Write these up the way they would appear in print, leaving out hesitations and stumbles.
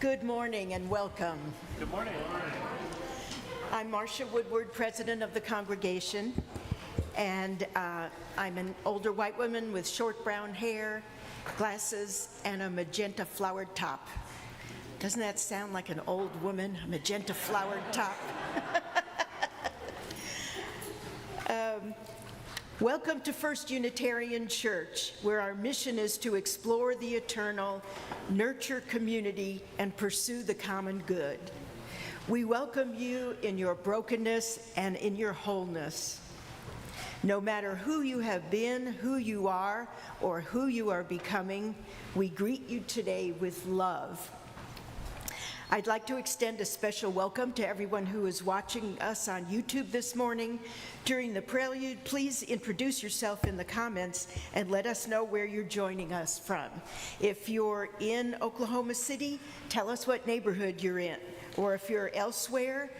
Good morning and welcome. Good morning. I'm Marcia Woodward, president of the congregation, and I'm an older white woman with short brown hair, glasses, and a magenta flowered top. Doesn't that sound like an old woman, a magenta flowered top? Welcome to First Unitarian Church, where our mission is to explore the eternal, nurture community, and pursue the common good. We welcome you in your brokenness and in your wholeness. No matter who you have been, who you are, or who you are becoming, we greet you today with love. I'd like to extend a special welcome to everyone who is watching us on YouTube this morning. During the prelude, please introduce yourself in the comments and let us know where you're joining us from. If you're in Oklahoma City, tell us what neighborhood you're in. Or if you're elsewhere,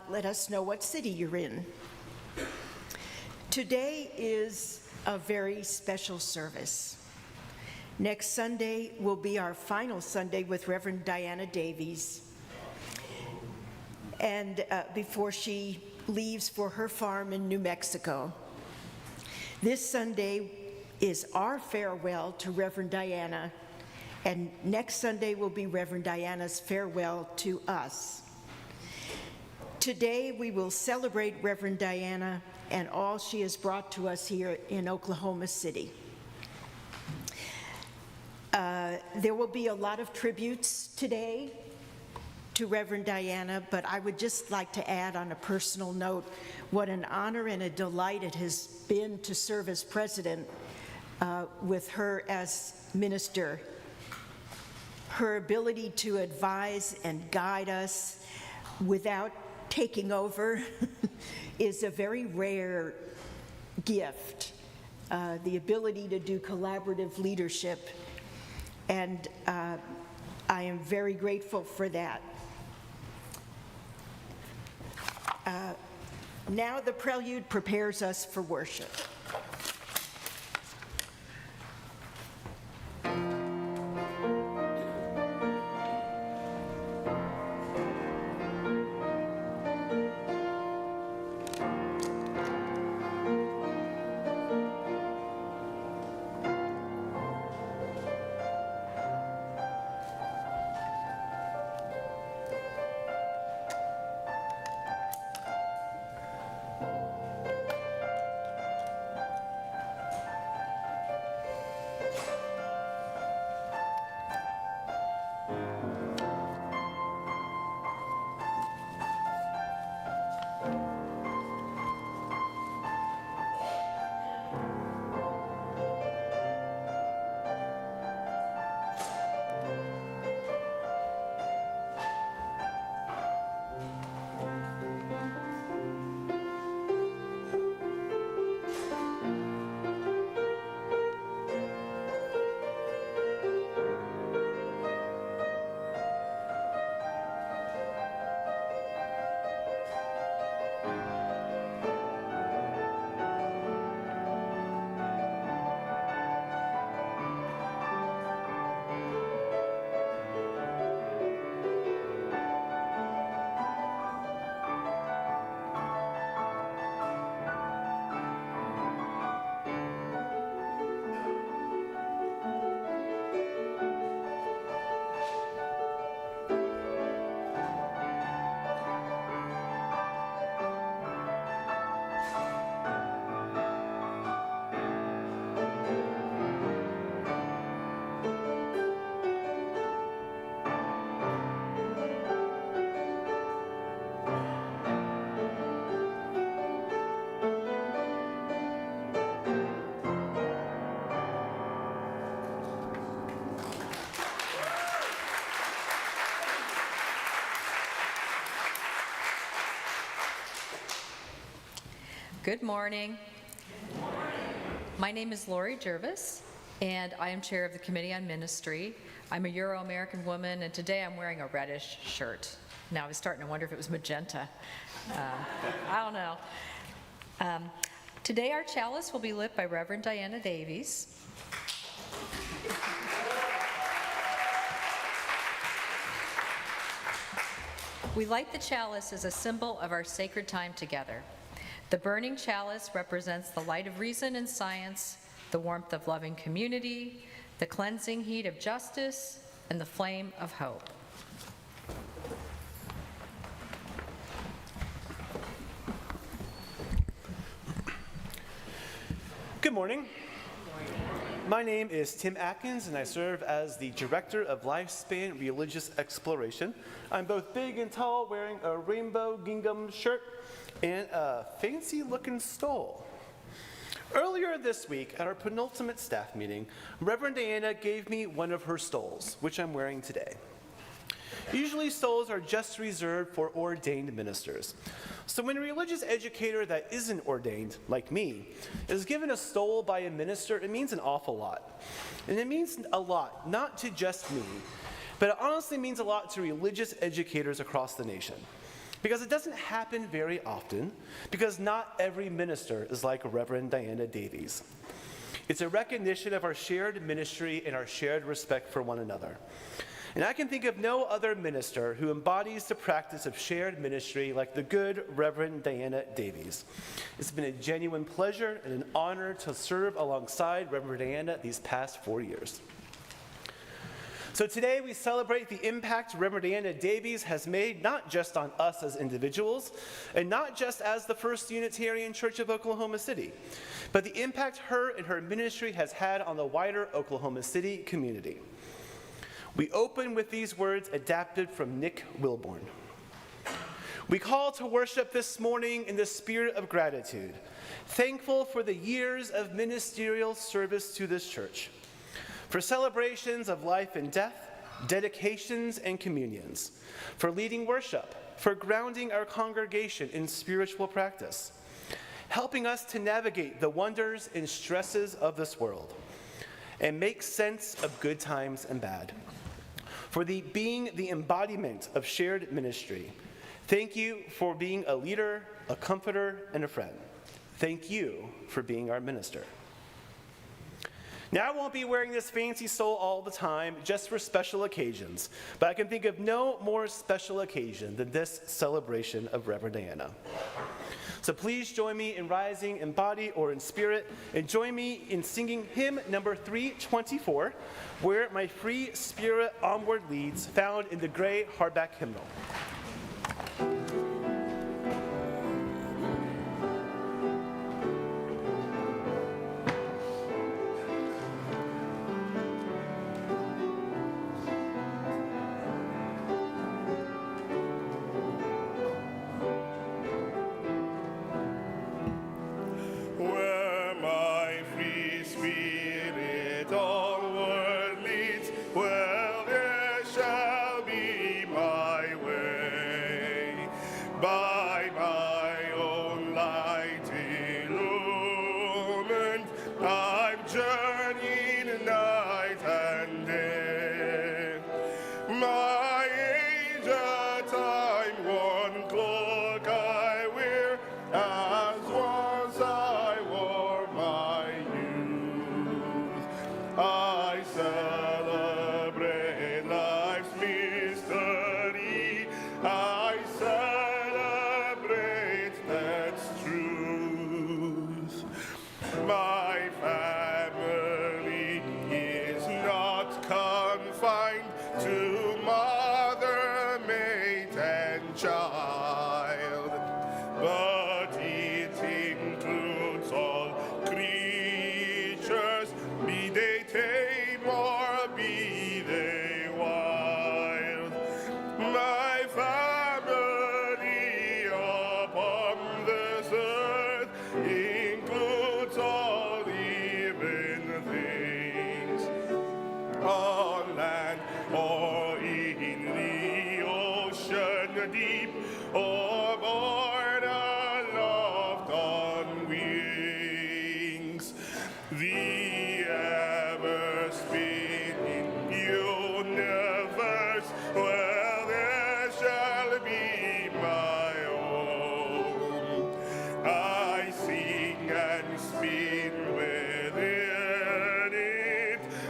let us know what city you're in. Today is a very special service. Next Sunday will be our final Sunday with Reverend Diana Davies. And before she leaves for her farm in New Mexico. This Sunday is our farewell to Reverend Diana, and next Sunday will be Reverend Diana's farewell to us. Today we will celebrate Reverend Diana and all she has brought to us here in Oklahoma City. There will be a lot of tributes today to Reverend Diana, but I would just like to add on a personal note what an honor and a delight it has been to serve as president with her as minister. Her ability to advise and guide us without taking over is a very rare gift. The ability to do collaborative leadership, and I am very grateful for that. Now the prelude prepares us for worship. Good morning. Good morning. My name is Lori Jervis, and I am chair of the Committee on Ministry. I'm a Euro-American woman, and today I'm wearing a reddish shirt. Now I was starting to wonder if it was magenta. I don't know. Today our chalice will be lit by Reverend Diana Davies. We light the chalice as a symbol of our sacred time together. The burning chalice represents the light of reason and science, the warmth of loving community, the cleansing heat of justice, and the flame of hope. Good morning. My name is Tim Atkins, and I serve as the Director of Lifespan Religious Exploration. I'm both big and tall, wearing a rainbow gingham shirt and a fancy-looking stole. Earlier this week, at our penultimate staff meeting, Reverend Diana gave me one of her stoles, which I'm wearing today. Usually stoles are just reserved for ordained ministers. So when a religious educator that isn't ordained, like me, is given a stole by a minister, it means an awful lot. And it means a lot, not to just me, but it honestly means a lot to religious educators across the nation. Because it doesn't happen very often, because not every minister is like Reverend Diana Davies. It's a recognition of our shared ministry and our shared respect for one another. And I can think of no other minister who embodies the practice of shared ministry like the good Reverend Diana Davies. It's been a genuine pleasure and an honor to serve alongside Reverend Diana these past 4 years. So today we celebrate the impact Reverend Diana Davies has made not just on us as individuals and not just as the First Unitarian Church of Oklahoma City, but the impact her and her ministry has had on the wider Oklahoma City community. We open with these words adapted from Nick Wilborn. We call to worship this morning in the spirit of gratitude, thankful for the years of ministerial service to this church, for celebrations of life and death, dedications and communions, for leading worship, for grounding our congregation in spiritual practice, helping us to navigate the wonders and stresses of this world, and make sense of good times and bad. For being the embodiment of shared ministry. Thank you for being a leader, a comforter, and a friend. Thank you for being our minister. Now, I won't be wearing this fancy stole all the time, just for special occasions, but I can think of no more special occasion than this celebration of Reverend Diana. So please join me in rising in body or in spirit, and join me in singing hymn number 324, Where My Free Spirit Onward Leads, found in the gray hardback hymnal.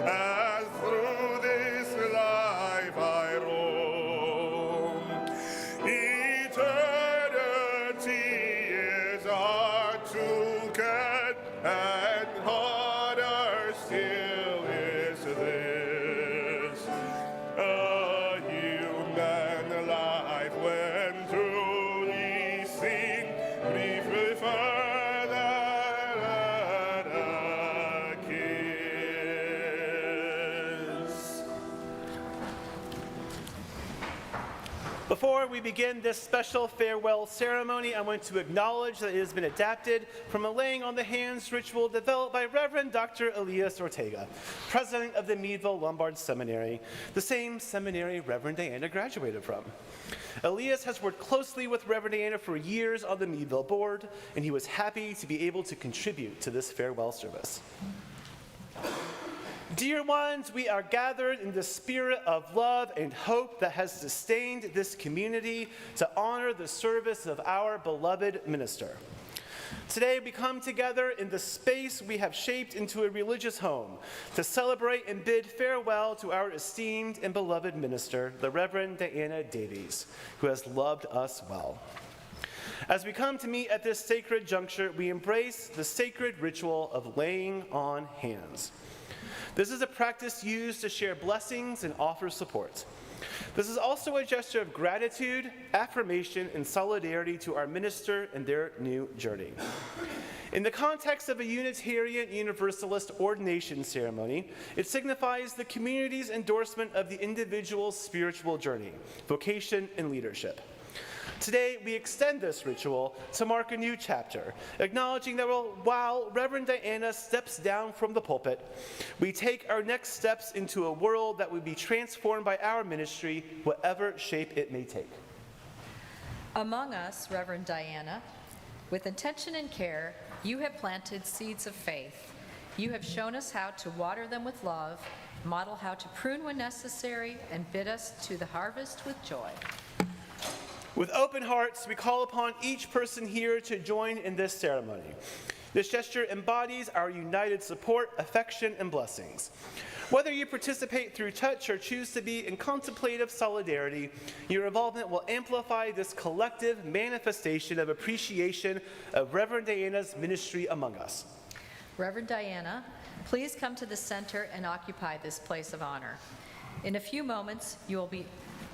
As through this life I roam, Before we begin this special farewell ceremony, I want to acknowledge that it has been adapted from a laying on the hands ritual developed by Reverend Dr. Elias Ortega, president of the Meadville Lombard Seminary, the same seminary Reverend Diana graduated from. Elias has worked closely with Reverend Diana for years on the Meadville board, and he was happy to be able to contribute to this farewell service. Dear ones, we are gathered in the spirit of love and hope that has sustained this community to honor the service of our beloved minister. Today we come together in the space we have shaped into a religious home to celebrate and bid farewell to our esteemed and beloved minister, the Reverend Diana Davies, who has loved us well. As we come to meet at this sacred juncture, we embrace the sacred ritual of laying on hands. This is a practice used to share blessings and offer support. This is also a gesture of gratitude, affirmation, and solidarity to our minister in their new journey. In the context of a Unitarian Universalist ordination ceremony, it signifies the community's endorsement of the individual's spiritual journey, vocation, and leadership. Today, we extend this ritual to mark a new chapter, acknowledging that while Reverend Diana steps down from the pulpit, we take our next steps into a world that would be transformed by our ministry, whatever shape it may take. Among us, Reverend Diana, with intention and care, you have planted seeds of faith. You have shown us how to water them with love, model how to prune when necessary, and bid us to the harvest with joy. With open hearts, we call upon each person here to join in this ceremony. This gesture embodies our united support, affection, and blessings. Whether you participate through touch or choose to be in contemplative solidarity, your involvement will amplify this collective manifestation of appreciation of Reverend Diana's ministry among us. Reverend Diana, please come to the center and occupy this place of honor. In a few moments, you will be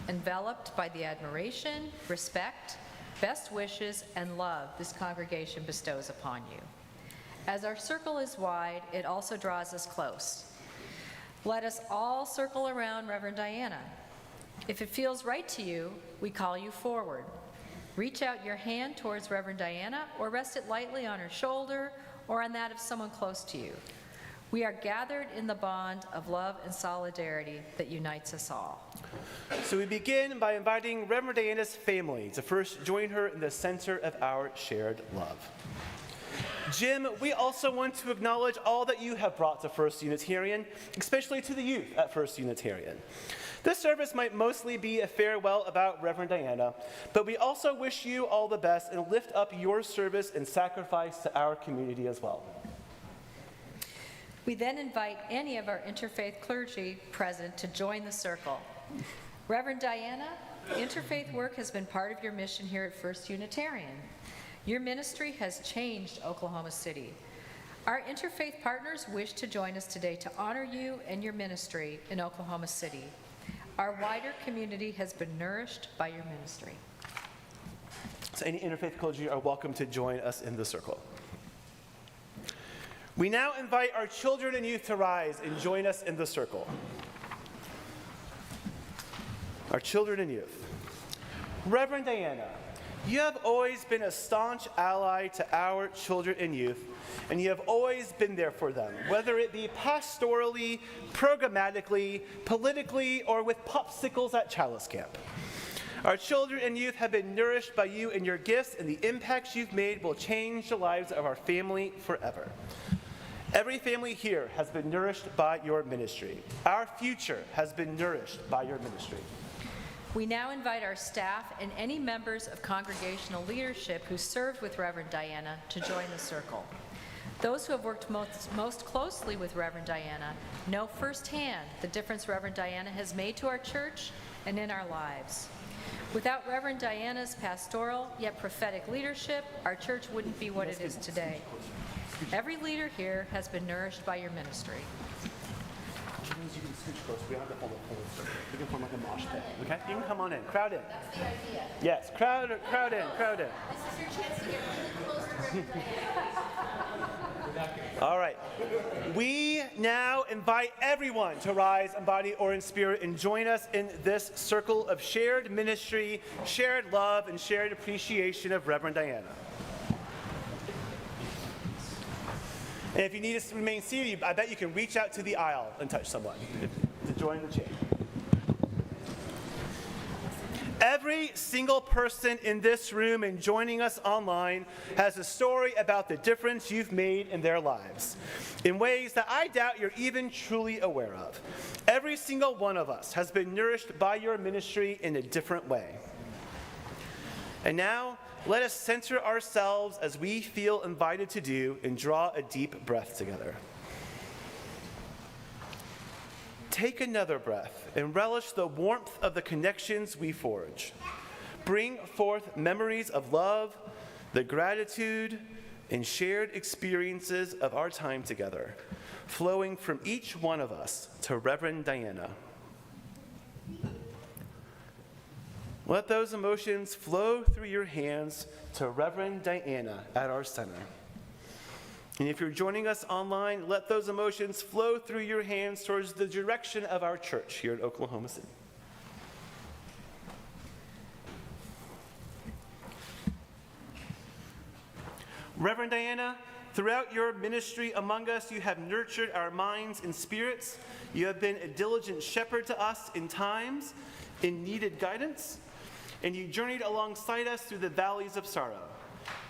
enveloped by the admiration, respect, best wishes, and love this congregation bestows upon you. As our circle is wide, it also draws us close. Let us all circle around Reverend Diana. If it feels right to you, we call you forward. Reach out your hand towards Reverend Diana or rest it lightly on her shoulder or on that of someone close to you. We are gathered in the bond of love and solidarity that unites us all. So we begin by inviting Reverend Diana's family to first join her in the center of our shared love. Jim, we also want to acknowledge all that you have brought to First Unitarian, especially to the youth at First Unitarian. This service might mostly be a farewell about Reverend Diana, but we also wish you all the best and lift up your service and sacrifice to our community as well. We then invite any of our interfaith clergy present to join the circle. Reverend Diana, interfaith work has been part of your mission here at First Unitarian. Your ministry has changed Oklahoma City. Our interfaith partners wish to join us today to honor you and your ministry in Oklahoma City. Our wider community has been nourished by your ministry. So any interfaith clergy are welcome to join us in the circle. We now invite our children and youth to rise and join us in the circle. Our children and youth. Reverend Diana, you have always been a staunch ally to our children and youth, and you have always been there for them, whether it be pastorally, programmatically, politically, or with popsicles at Chalice Camp. Our children and youth have been nourished by you and your gifts, and the impacts you've made will change the lives of our family forever. Every family here has been nourished by your ministry. Our future has been nourished by your ministry. We now invite our staff and any members of congregational leadership who served with Reverend Diana to join the circle. Those who have worked most closely with Reverend Diana know firsthand the difference Reverend Diana has made to our church and in our lives. Without Reverend Diana's pastoral yet prophetic leadership, our church wouldn't be what it is today. Every leader here has been nourished by your ministry. Which means you can scooch close. We don't have to hold a pole. We can form like a mosh pit. Okay? You can come on in. Crowd in. That's the idea. Yes. Crowd in. Crowd in. This is your chance to get really close to Reverend Diana. All right. We now invite everyone to rise in body or in spirit and join us in this circle of shared ministry, shared love, and shared appreciation of Reverend Diana. And if you need us to remain seated, I bet you can reach out to the aisle and touch someone to join the chain. Every single person in this room and joining us online has a story about the difference you've made in their lives in ways that I doubt you're even truly aware of. Every single one of us has been nourished by your ministry in a different way. And now, let us center ourselves as we feel invited to do and draw a deep breath together. Take another breath and relish the warmth of the connections we forge. Bring forth memories of love, the gratitude, and shared experiences of our time together, flowing from each one of us to Reverend Diana. Let those emotions flow through your hands to Reverend Diana at our center. And if you're joining us online, let those emotions flow through your hands towards the direction of our church here at Oklahoma City. Reverend Diana, throughout your ministry among us, you have nurtured our minds and spirits. You have been a diligent shepherd to us in times, in needed guidance, and you journeyed alongside us through the valleys of sorrow.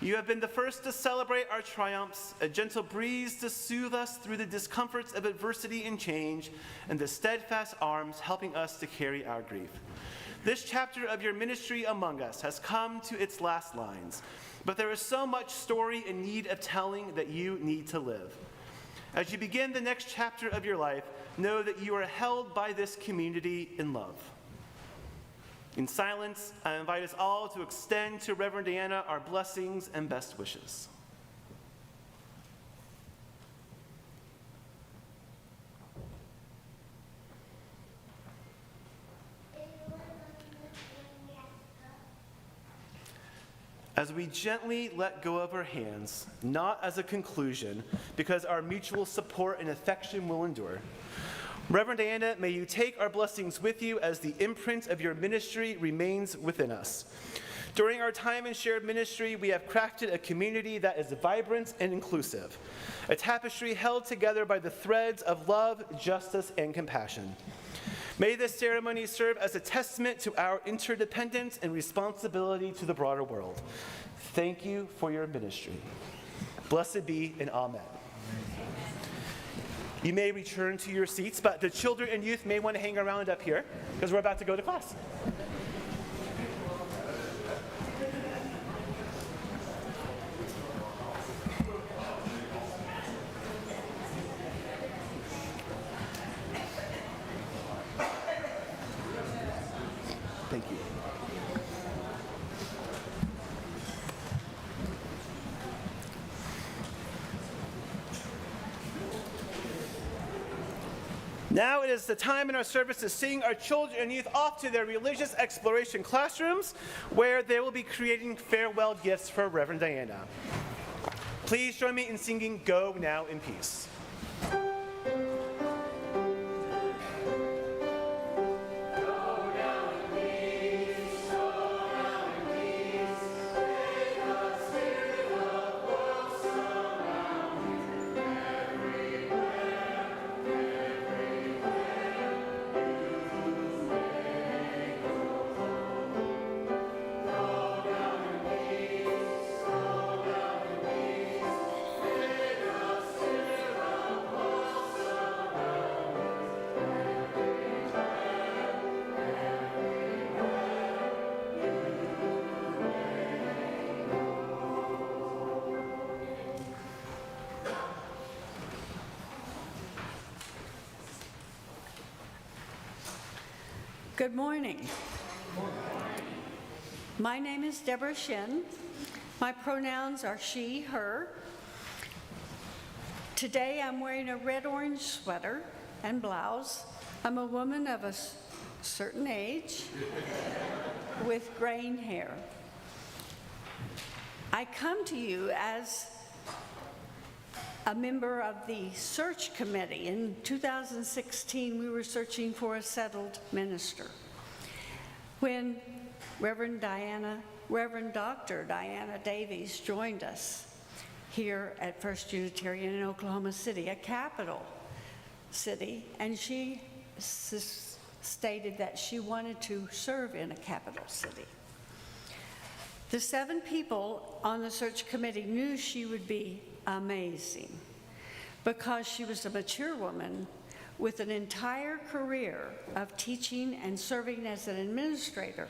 You have been the first to celebrate our triumphs, a gentle breeze to soothe us through the discomforts of adversity and change, and the steadfast arms helping us to carry our grief. This chapter of your ministry among us has come to its last lines, but there is so much story in need of telling that you need to live. As you begin the next chapter of your life, know that you are held by this community in love. In silence, I invite us all to extend to Reverend Diana our blessings and best wishes. As we gently let go of our hands, not as a conclusion, because our mutual support and affection will endure, Reverend Diana, may you take our blessings with you as the imprint of your ministry remains within us. During our time in shared ministry, we have crafted a community that is vibrant and inclusive, a tapestry held together by the threads of love, justice, and compassion. May this ceremony serve as a testament to our interdependence and responsibility to the broader world. Thank you for your ministry. Blessed be and amen. You may return to your seats, but the children and youth may want to hang around up here because we're about to go to class. Thank you. Now it is the time in our service to sing our children and youth off to their religious exploration classrooms, where they will be creating farewell gifts for Reverend Diana. Please join me in singing Go Now in Peace. Good morning. My name is Deborah Shin. My pronouns are she, her. Today I'm wearing a red-orange sweater and blouse. I'm a woman of a certain age with graying hair. I come to you as a member of the search committee. In 2016, we were searching for a settled minister. When Reverend Dr. Diana Davies joined us here at First Unitarian in Oklahoma City, a capital city, and she stated that she wanted to serve in a capital city. The 7 people on the search committee knew she would be amazing because she was a mature woman with an entire career of teaching and serving as an administrator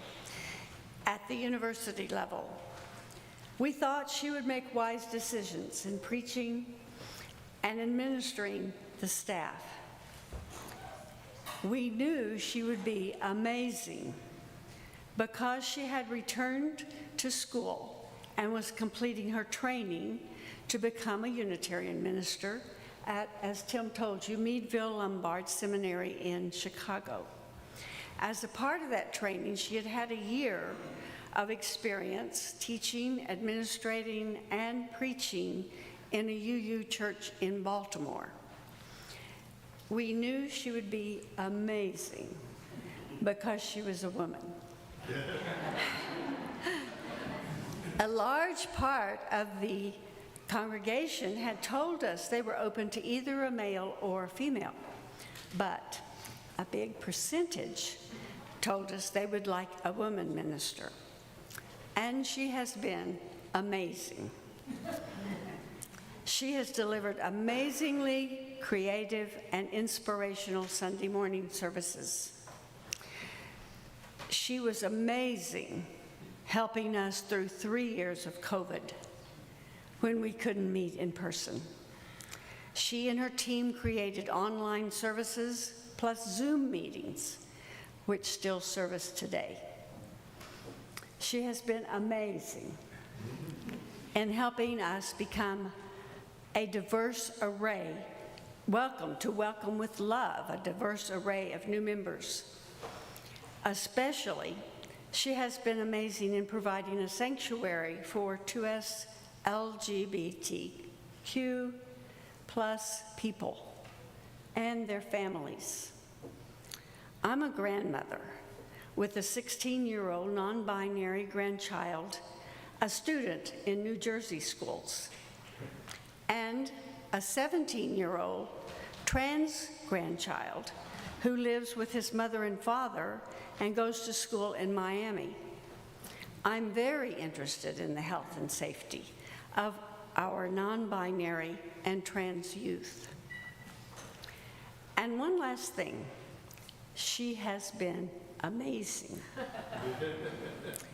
at the university level. We thought she would make wise decisions in preaching and administering the staff. We knew she would be amazing because she had returned to school and was completing her training to become a Unitarian minister at, as Tim told you, Meadville Lombard Seminary in Chicago. As a part of that training, she had had a year of experience teaching, administrating, and preaching in a UU church in Baltimore. We knew she would be amazing because she was a woman. A large part of the congregation had told us they were open to either a male or a female, but a big percentage told us they would like a woman minister. And she has been amazing. She has delivered amazingly creative and inspirational Sunday morning services. She was amazing helping us through 3 years of COVID when we couldn't meet in person. She and her team created online services plus Zoom meetings, which still serve us today. She has been amazing in helping us become a diverse array, welcome with love, a diverse array of new members. Especially, she has been amazing in providing a sanctuary for 2S LGBTQ plus people and their families. I'm a grandmother with a 16-year-old non-binary grandchild, a student in New Jersey schools, and a 17-year-old trans grandchild who lives with his mother and father and goes to school in Miami. I'm very interested in the health and safety of our non-binary and trans youth. And one last thing, she has been amazing.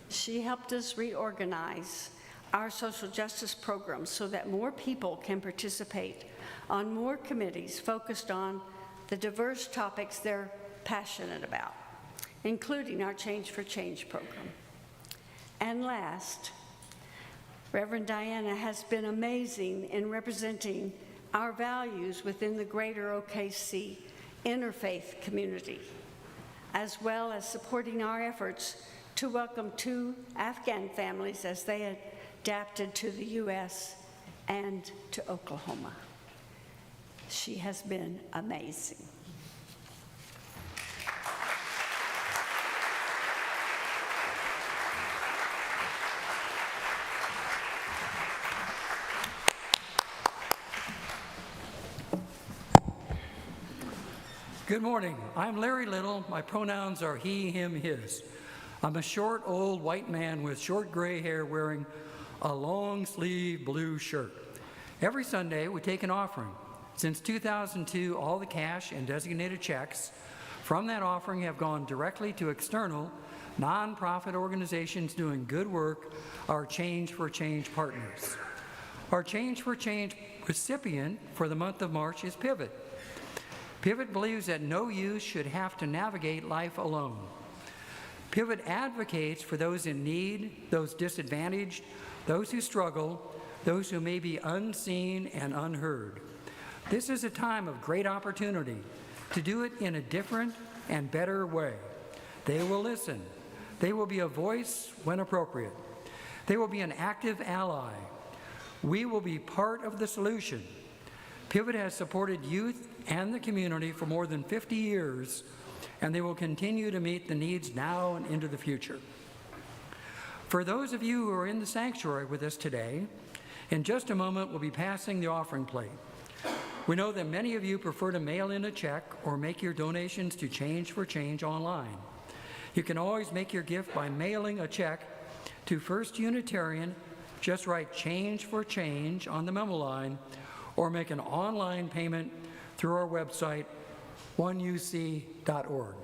She helped us reorganize our social justice programs so that more people can participate on more committees focused on the diverse topics they're passionate about, including our Change for Change program. And last, Reverend Diana has been amazing in representing our values within the greater OKC interfaith community, as well as supporting our efforts to welcome 2 Afghan families as they adapted to the U.S. and to Oklahoma. She has been amazing. Good morning. I'm Larry Little. My pronouns are he, him, his. I'm a short, old white man with short gray hair wearing a long-sleeve blue shirt. Every Sunday, we take an offering. Since 2002, all the cash and designated checks from that offering have gone directly to external, nonprofit organizations doing good work, our Change for Change partners. Our Change for Change recipient for the month of March is Pivot. Pivot believes that no youth should have to navigate life alone. Pivot advocates for those in need, those disadvantaged, those who struggle, those who may be unseen and unheard. This is a time of great opportunity to do it in a different and better way. They will listen. They will be a voice when appropriate. They will be an active ally. We will be part of the solution. Pivot has supported youth and the community for more than 50 years, and they will continue to meet the needs now and into the future. For those of you who are in the sanctuary with us today, in just a moment we'll be passing the offering plate. We know that many of you prefer to mail in a check or make your donations to Change for Change online. You can always make your gift by mailing a check to First Unitarian. Just write Change for Change on the memo line, or make an online payment through our website, oneuc.org.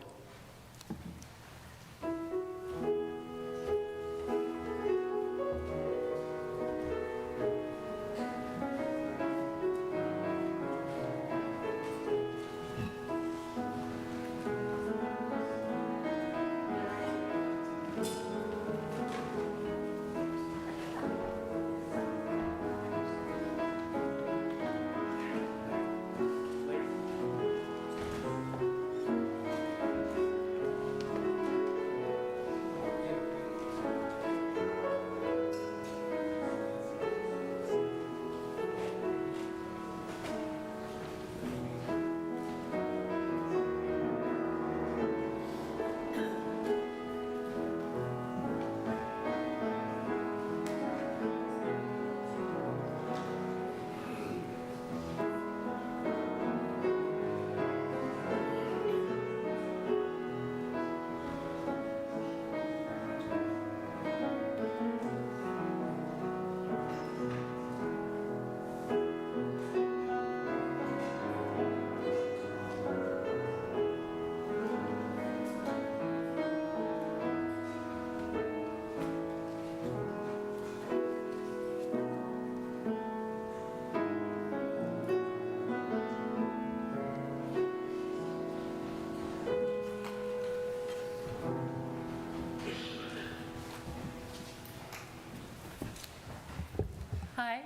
Hi,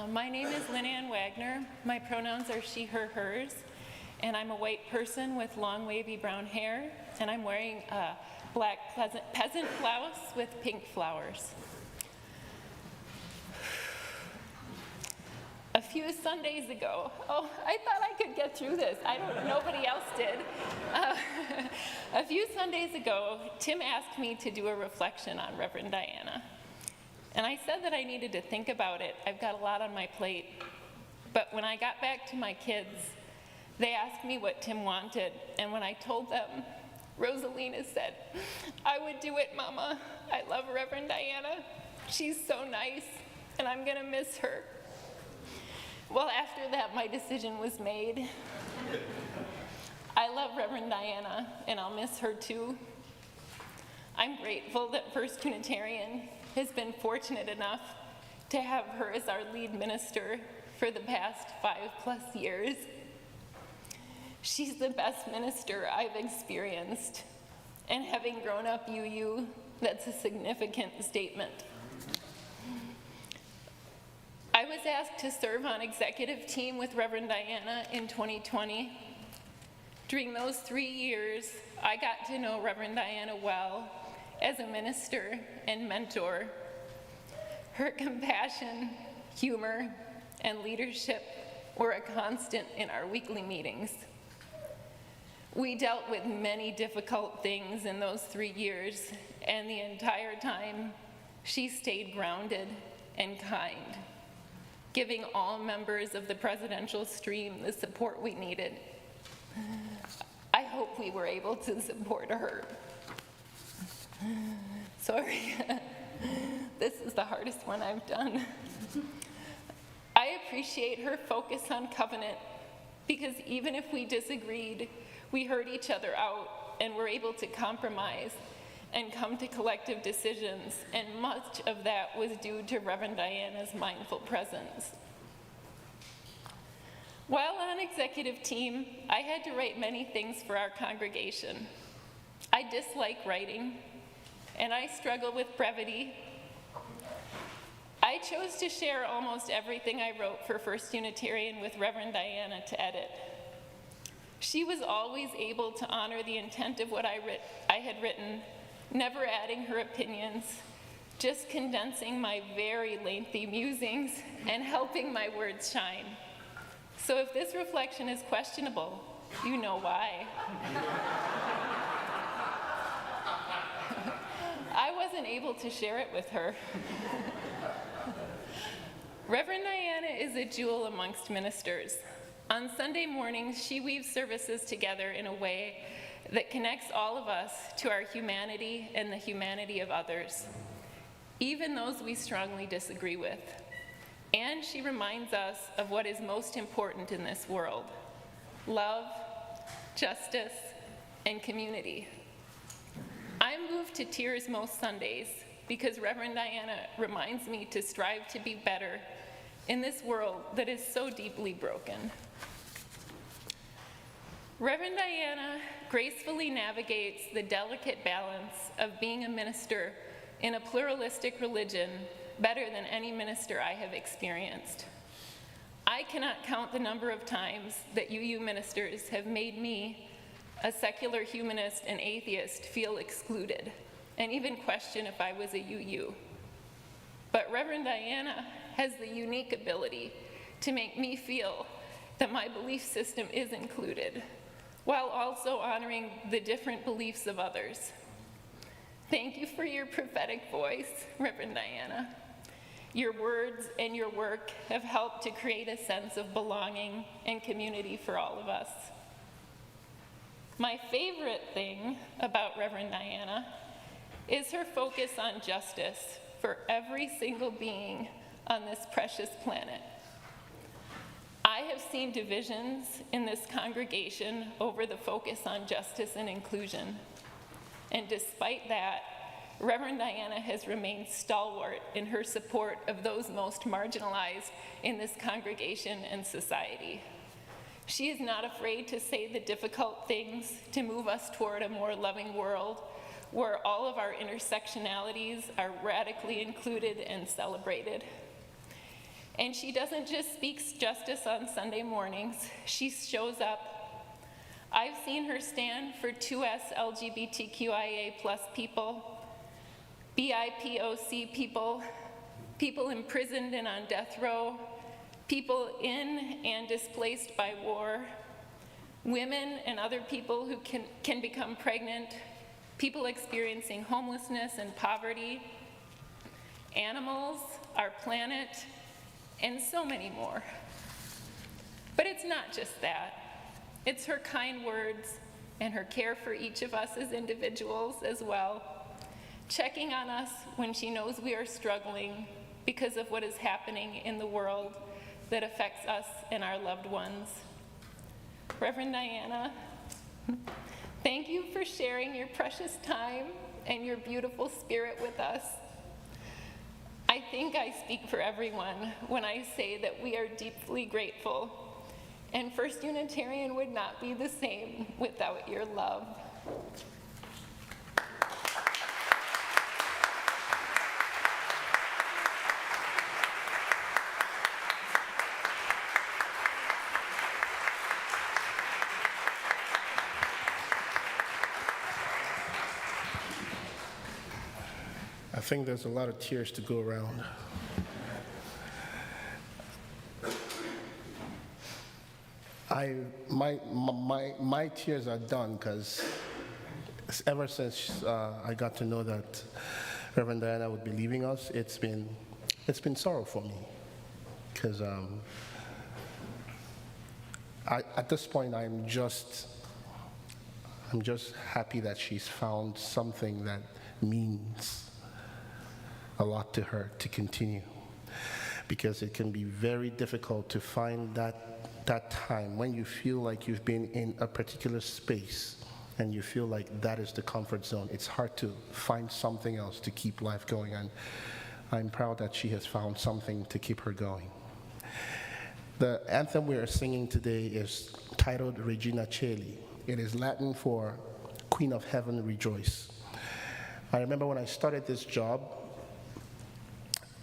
my name is Lynn Ann Wagner. My pronouns are she, her, hers, and I'm a white person with long wavy brown hair, and I'm wearing a black peasant blouse with pink flowers. A few Sundays ago, I thought I could get through this. Nobody else did. A few Sundays ago, Tim asked me to do a reflection on Reverend Diana. And I said that I needed to think about it. I've got a lot on my plate. But when I got back to my kids, they asked me what Tim wanted. And when I told them, Rosalina said, "I would do it, Mama. I love Reverend Diana. She's so nice, and I'm gonna miss her." Well, after that, my decision was made. I love Reverend Diana, and I'll miss her too. I'm grateful that First Unitarian has been fortunate enough to have her as our lead minister for the past 5+ years. She's the best minister I've experienced, and having grown up UU, that's a significant statement. I was asked to serve on executive team with Reverend Diana in 2020. During those 3 years, I got to know Reverend Diana well as a minister and mentor. Her compassion, humor, and leadership were a constant in our weekly meetings. We dealt with many difficult things in those 3 years, and the entire time, she stayed grounded and kind, giving all members of the presidential stream the support we needed. I hope we were able to support her. Sorry, this is the hardest one I've done. I appreciate her focus on covenant, because even if we disagreed, we heard each other out and were able to compromise and come to collective decisions, and much of that was due to Reverend Diana's mindful presence. While on executive team, I had to write many things for our congregation. I dislike writing, and I struggle with brevity. I chose to share almost everything I wrote for First Unitarian with Reverend Diana to edit. She was always able to honor the intent of what I had written, never adding her opinions, just condensing my very lengthy musings and helping my words shine. So if this reflection is questionable, you know why. I wasn't able to share it with her. Reverend Diana is a jewel amongst ministers. On Sunday mornings, she weaves services together in a way that connects all of us to our humanity and the humanity of others, even those we strongly disagree with. And she reminds us of what is most important in this world: love, justice, and community. I'm moved to tears most Sundays because Reverend Diana reminds me to strive to be better in this world that is so deeply broken. Reverend Diana gracefully navigates the delicate balance of being a minister in a pluralistic religion better than any minister I have experienced. I cannot count the number of times that UU ministers have made me, a secular humanist and atheist, feel excluded and even question if I was a UU. But Reverend Diana has the unique ability to make me feel that my belief system is included, while also honoring the different beliefs of others. Thank you for your prophetic voice, Reverend Diana. Your words and your work have helped to create a sense of belonging and community for all of us. My favorite thing about Reverend Diana is her focus on justice for every single being on this precious planet. I have seen divisions in this congregation over the focus on justice and inclusion. And despite that, Reverend Diana has remained stalwart in her support of those most marginalized in this congregation and society. She is not afraid to say the difficult things to move us toward a more loving world where all of our intersectionalities are radically included and celebrated. And she doesn't just speak justice on Sunday mornings, she shows up. I've seen her stand for 2S LGBTQIA+ people, BIPOC people, people imprisoned and on death row, people in and displaced by war, women and other people who can become pregnant, people experiencing homelessness and poverty, animals, our planet, and so many more. But it's not just that. It's her kind words and her care for each of us as individuals as well, checking on us when she knows we are struggling because of what is happening in the world that affects us and our loved ones. Reverend Diana, thank you for sharing your precious time and your beautiful spirit with us. I think I speak for everyone when I say that we are deeply grateful, and First Unitarian would not be the same without your love. I think there's a lot of tears to go around. My tears are done because ever since I got to know that Reverend Diana would be leaving us, it's been sorrow for me because at this point I'm just happy that she's found something that means a lot to her to continue, because it can be very difficult to find that time when you feel like you've been in a particular space and you feel like that is the comfort zone. It's hard to find something else to keep life going, and I'm proud that she has found something to keep her going. The anthem we are singing today is titled Regina Caeli. It is Latin for Queen of Heaven, Rejoice. I remember when I started this job,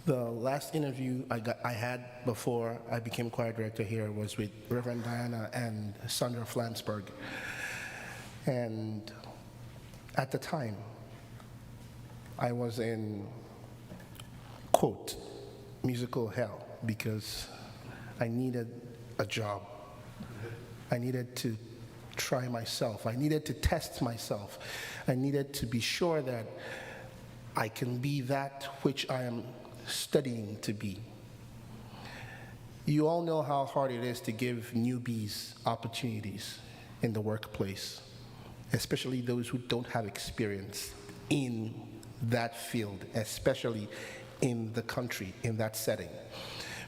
the last interview I had before I became choir director here was with Reverend Diana and Sandra Flansburgh. And at the time, I was in, quote, musical hell because I needed a job. I needed to try myself. I needed to test myself. I needed to be sure that I can be that which I am studying to be. You all know how hard it is to give newbies opportunities in the workplace, especially those who don't have experience in that field, especially in the country, in that setting.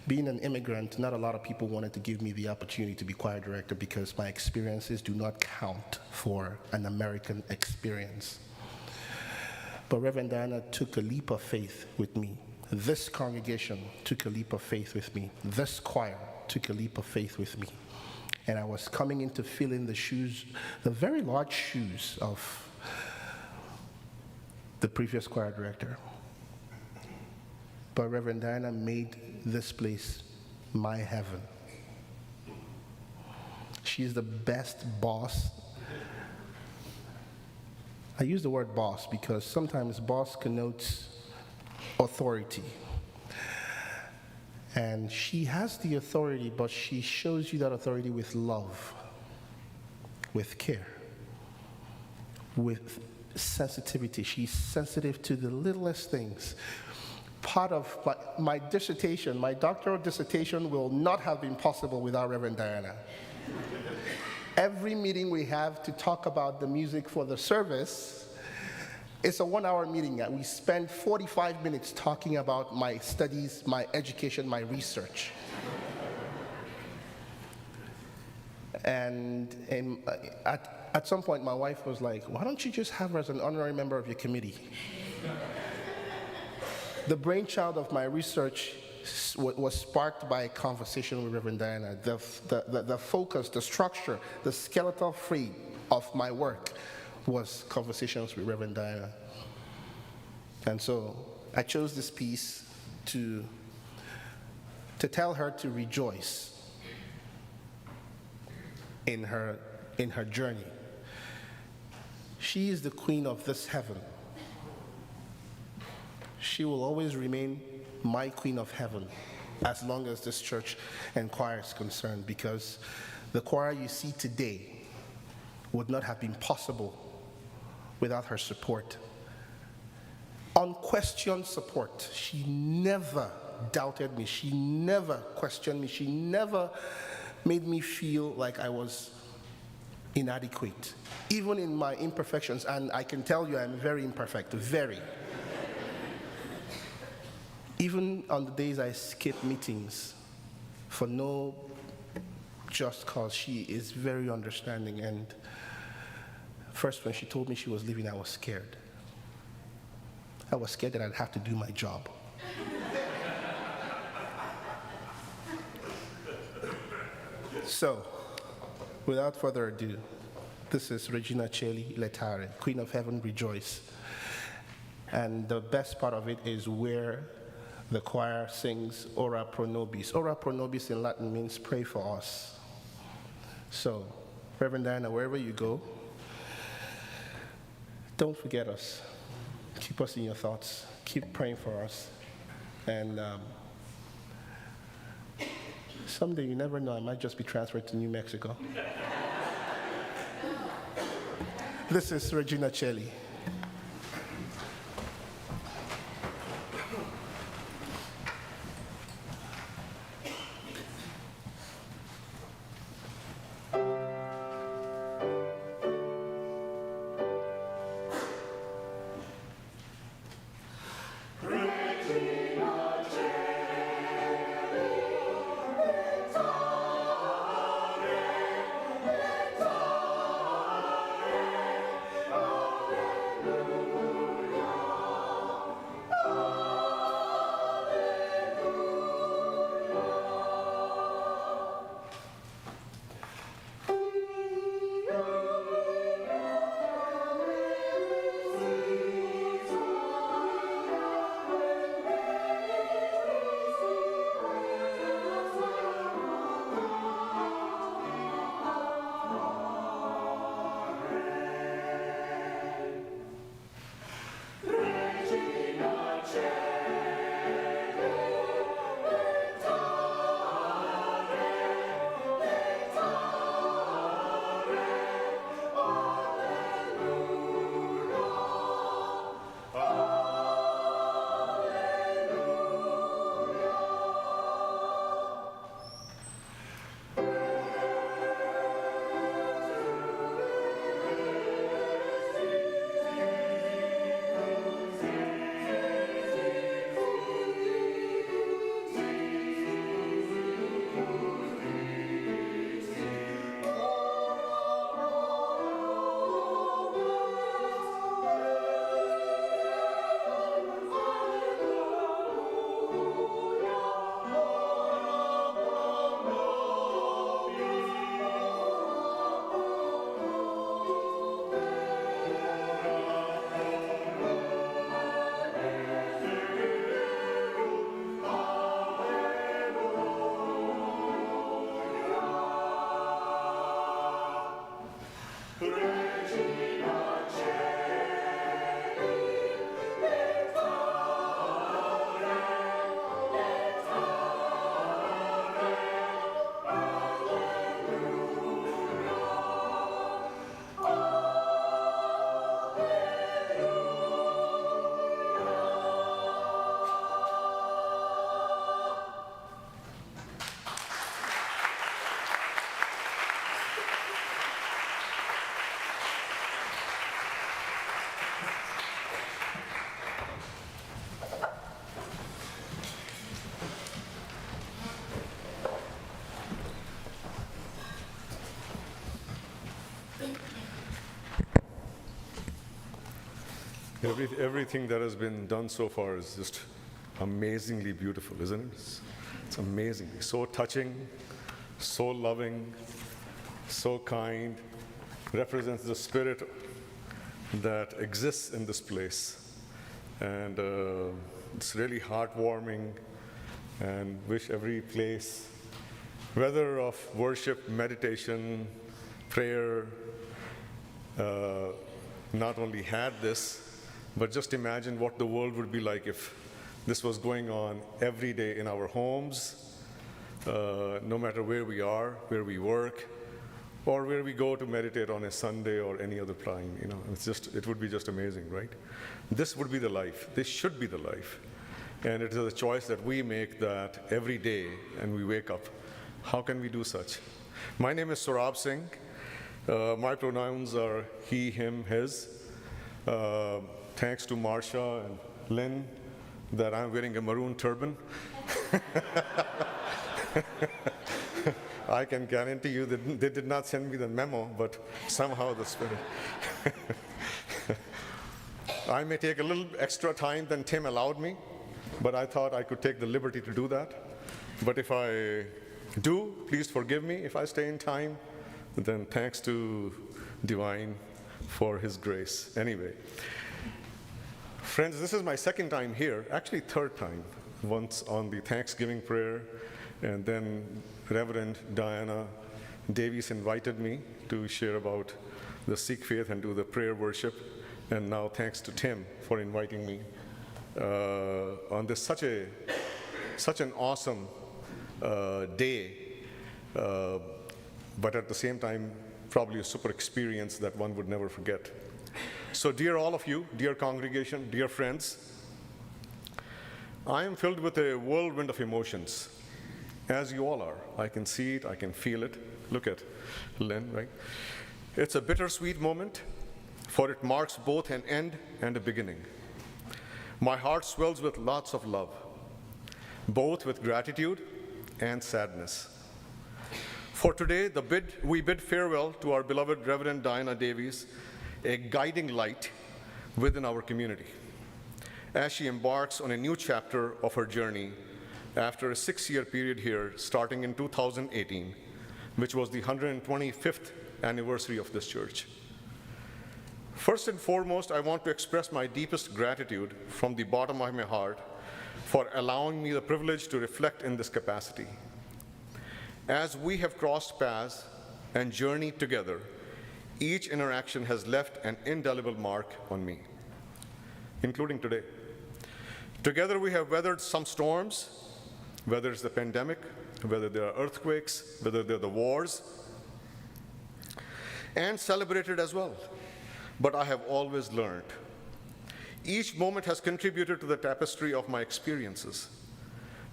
Being an immigrant, not a lot of people wanted to give me the opportunity to be choir director because my experiences do not count for an American experience. But Reverend Diana took a leap of faith with me. This congregation took a leap of faith with me. This choir took a leap of faith with me. And I was coming in to fill in the shoes, the very large shoes of the previous choir director. But Reverend Diana made this place my heaven. She's the best boss. I use the word boss because sometimes boss connotes authority. And she has the authority, but she shows you that authority with love, with care, with sensitivity. She's sensitive to the littlest things. Part of my dissertation, my doctoral dissertation, will not have been possible without Reverend Diana. Every meeting we have to talk about the music for the service, it's a 1-hour meeting, and we spend 45 minutes talking about my studies, my education, my research. And at some point, my wife was like, why don't you just have her as an honorary member of your committee? The brainchild of my research was sparked by a conversation with Reverend Diana. The focus, the structure, the skeletal frame of my work was conversations with Reverend Diana. And so I chose this piece to tell her to rejoice in her journey. She is the queen of this heaven. She will always remain my queen of heaven as long as this church and choir is concerned, because the choir you see today would not have been possible without her support. Unquestioned support. She never doubted me. She never questioned me. She never made me feel like I was inadequate, even in my imperfections. And I can tell you I'm very imperfect, very. Even on the days I skip meetings for no just cause, she is very understanding. And first, when she told me she was leaving, I was scared. I was scared that I'd have to do my job. So, without further ado, this is Regina Cheli Letare, Queen of Heaven, Rejoice. And the best part of it is where the choir sings Ora pro nobis. Ora pro nobis in Latin means pray for us. So, Reverend Diana, wherever you go, don't forget us. Keep us in your thoughts. Keep praying for us. And someday, you never know, I might just be transferred to New Mexico. This is Regina Cheli. Everything that has been done so far is just amazingly beautiful, isn't it? It's amazing. So touching, so loving, so kind, represents the spirit that exists in this place. And it's really heartwarming, and wish every place, whether of worship, meditation, prayer, not only had this, but just imagine what the world would be like if this was going on every day in our homes, no matter where we are, where we work, or where we go to meditate on a Sunday or any other time. You know, it would be just amazing, right? This would be the life. This should be the life. And it is a choice that we make that every day, and we wake up. How can we do such? My name is Saurabh Singh. My pronouns are he, him, his. Thanks to Marsha and Lynn that I'm wearing a maroon turban. I can guarantee you that they did not send me the memo, but somehow the spirit. I may take a little extra time than Tim allowed me, but I thought I could take the liberty to do that. But if I do, please forgive me. If I stay in time, then thanks to Divine for his grace. Anyway, friends, this is my second time here, actually third time. Once on the Thanksgiving prayer, and then Reverend Diana Davies invited me to share about the Sikh faith and do the prayer worship. And now thanks to Tim for inviting me on this such an awesome day, but at the same time, probably a super experience that one would never forget. So dear all of you, dear congregation, dear friends, I am filled with a whirlwind of emotions, as you all are. I can see it, I can feel it. Look at Lynn, right? It's a bittersweet moment, for it marks both an end and a beginning. My heart swells with lots of love, both with gratitude and sadness. For today, we bid farewell to our beloved Reverend Diana Davies, a guiding light within our community, as she embarks on a new chapter of her journey after a 6-year period here, starting in 2018, which was the 125th anniversary of this church. First and foremost, I want to express my deepest gratitude from the bottom of my heart for allowing me the privilege to reflect in this capacity. As we have crossed paths and journeyed together, each interaction has left an indelible mark on me, including today. Together we have weathered some storms, whether it's the pandemic, whether there are earthquakes, whether there are the wars, and celebrated as well. But I have always learned. Each moment has contributed to the tapestry of my experiences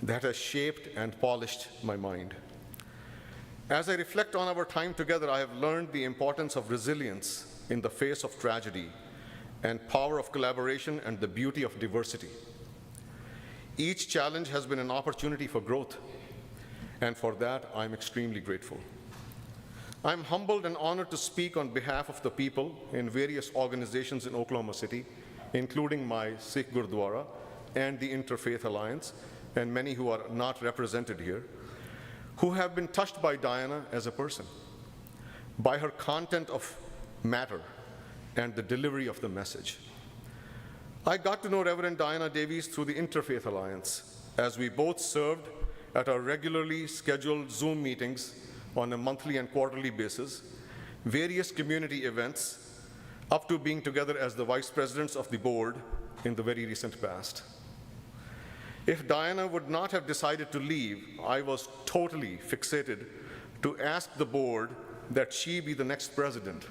that has shaped and polished my mind. As I reflect on our time together, I have learned the importance of resilience in the face of tragedy, and power of collaboration and the beauty of diversity. Each challenge has been an opportunity for growth, and for that, I'm extremely grateful. I'm humbled and honored to speak on behalf of the people in various organizations in Oklahoma City, including my Sikh Gurdwara and the Interfaith Alliance, and many who are not represented here, who have been touched by Diana as a person, by her content of matter and the delivery of the message. I got to know Reverend Diana Davies through the Interfaith Alliance, as we both served at our regularly scheduled Zoom meetings on a monthly and quarterly basis, various community events, up to being together as the vice presidents of the board in the very recent past. If Diana would not have decided to leave, I was totally fixated to ask the board that she be the next president,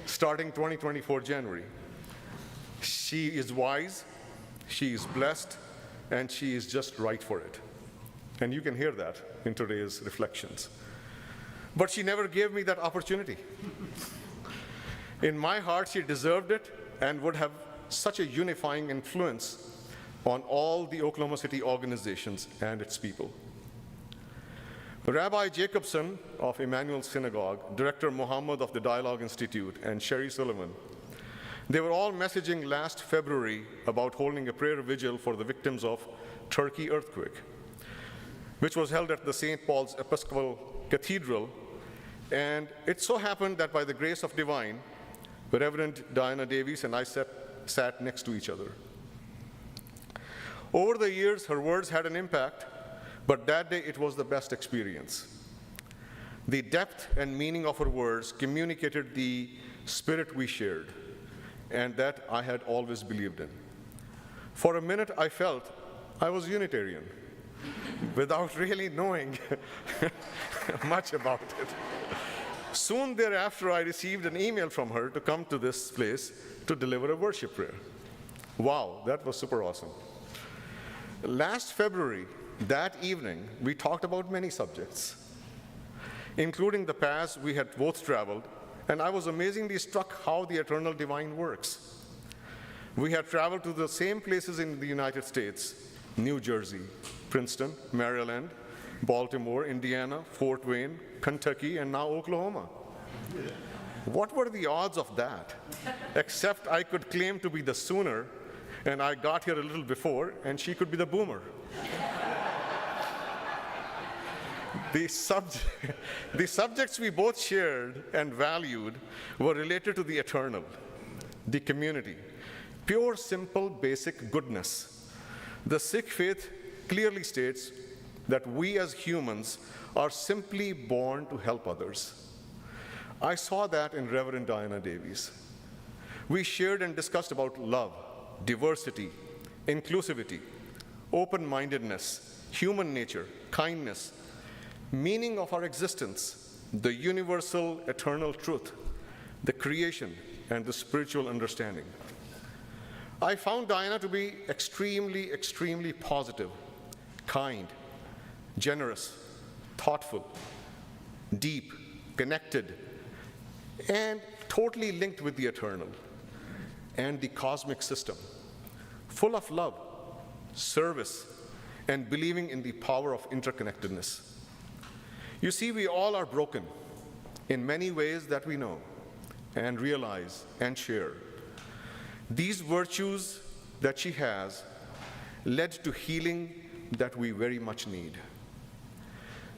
starting 2024 January. She is wise, she is blessed, and she is just right for it. And you can hear that in today's reflections. But she never gave me that opportunity. In my heart, she deserved it and would have such a unifying influence on all the Oklahoma City organizations and its people. Rabbi Jacobson of Emmanuel Synagogue, Director Muhammad of the Dialogue Institute, and Sherry Sullivan, They were all messaging last February about holding a prayer vigil for the victims of Turkey earthquake, which was held at the St. Paul's Episcopal Cathedral. And it so happened that by the grace of divine, Reverend Diana Davies and I sat next to each other. Over the years, her words had an impact, but that day it was the best experience. The depth and meaning of her words communicated the spirit we shared, and that I had always believed in. For a minute, I felt I was Unitarian, without really knowing much about it. Soon thereafter, I received an email from her to come to this place to deliver a worship prayer. Wow, that was super awesome. Last February, that evening, we talked about many subjects, including the paths we had both traveled, and I was amazingly struck how the eternal divine works. We had traveled to the same places in the United States: New Jersey, Princeton, Maryland, Baltimore, Indiana, Fort Wayne, Kentucky, and now Oklahoma. What were the odds of that? Except I could claim to be the Sooner, and I got here a little before, and she could be the Boomer. The subjects we both shared and valued were related to the eternal, the community, pure, simple, basic goodness. The Sikh faith clearly states that we as humans are simply born to help others. I saw that in Reverend Diana Davies. We shared and discussed about love, diversity, inclusivity, open-mindedness, human nature, kindness, meaning of our existence, the universal eternal truth, the creation, and the spiritual understanding. I found Diana to be extremely, extremely positive, kind, generous, thoughtful, deep, connected, and totally linked with the eternal and the cosmic system, full of love, service, and believing in the power of interconnectedness. You see, we all are broken in many ways that we know and realize and share. These virtues that she has led to healing that we very much need.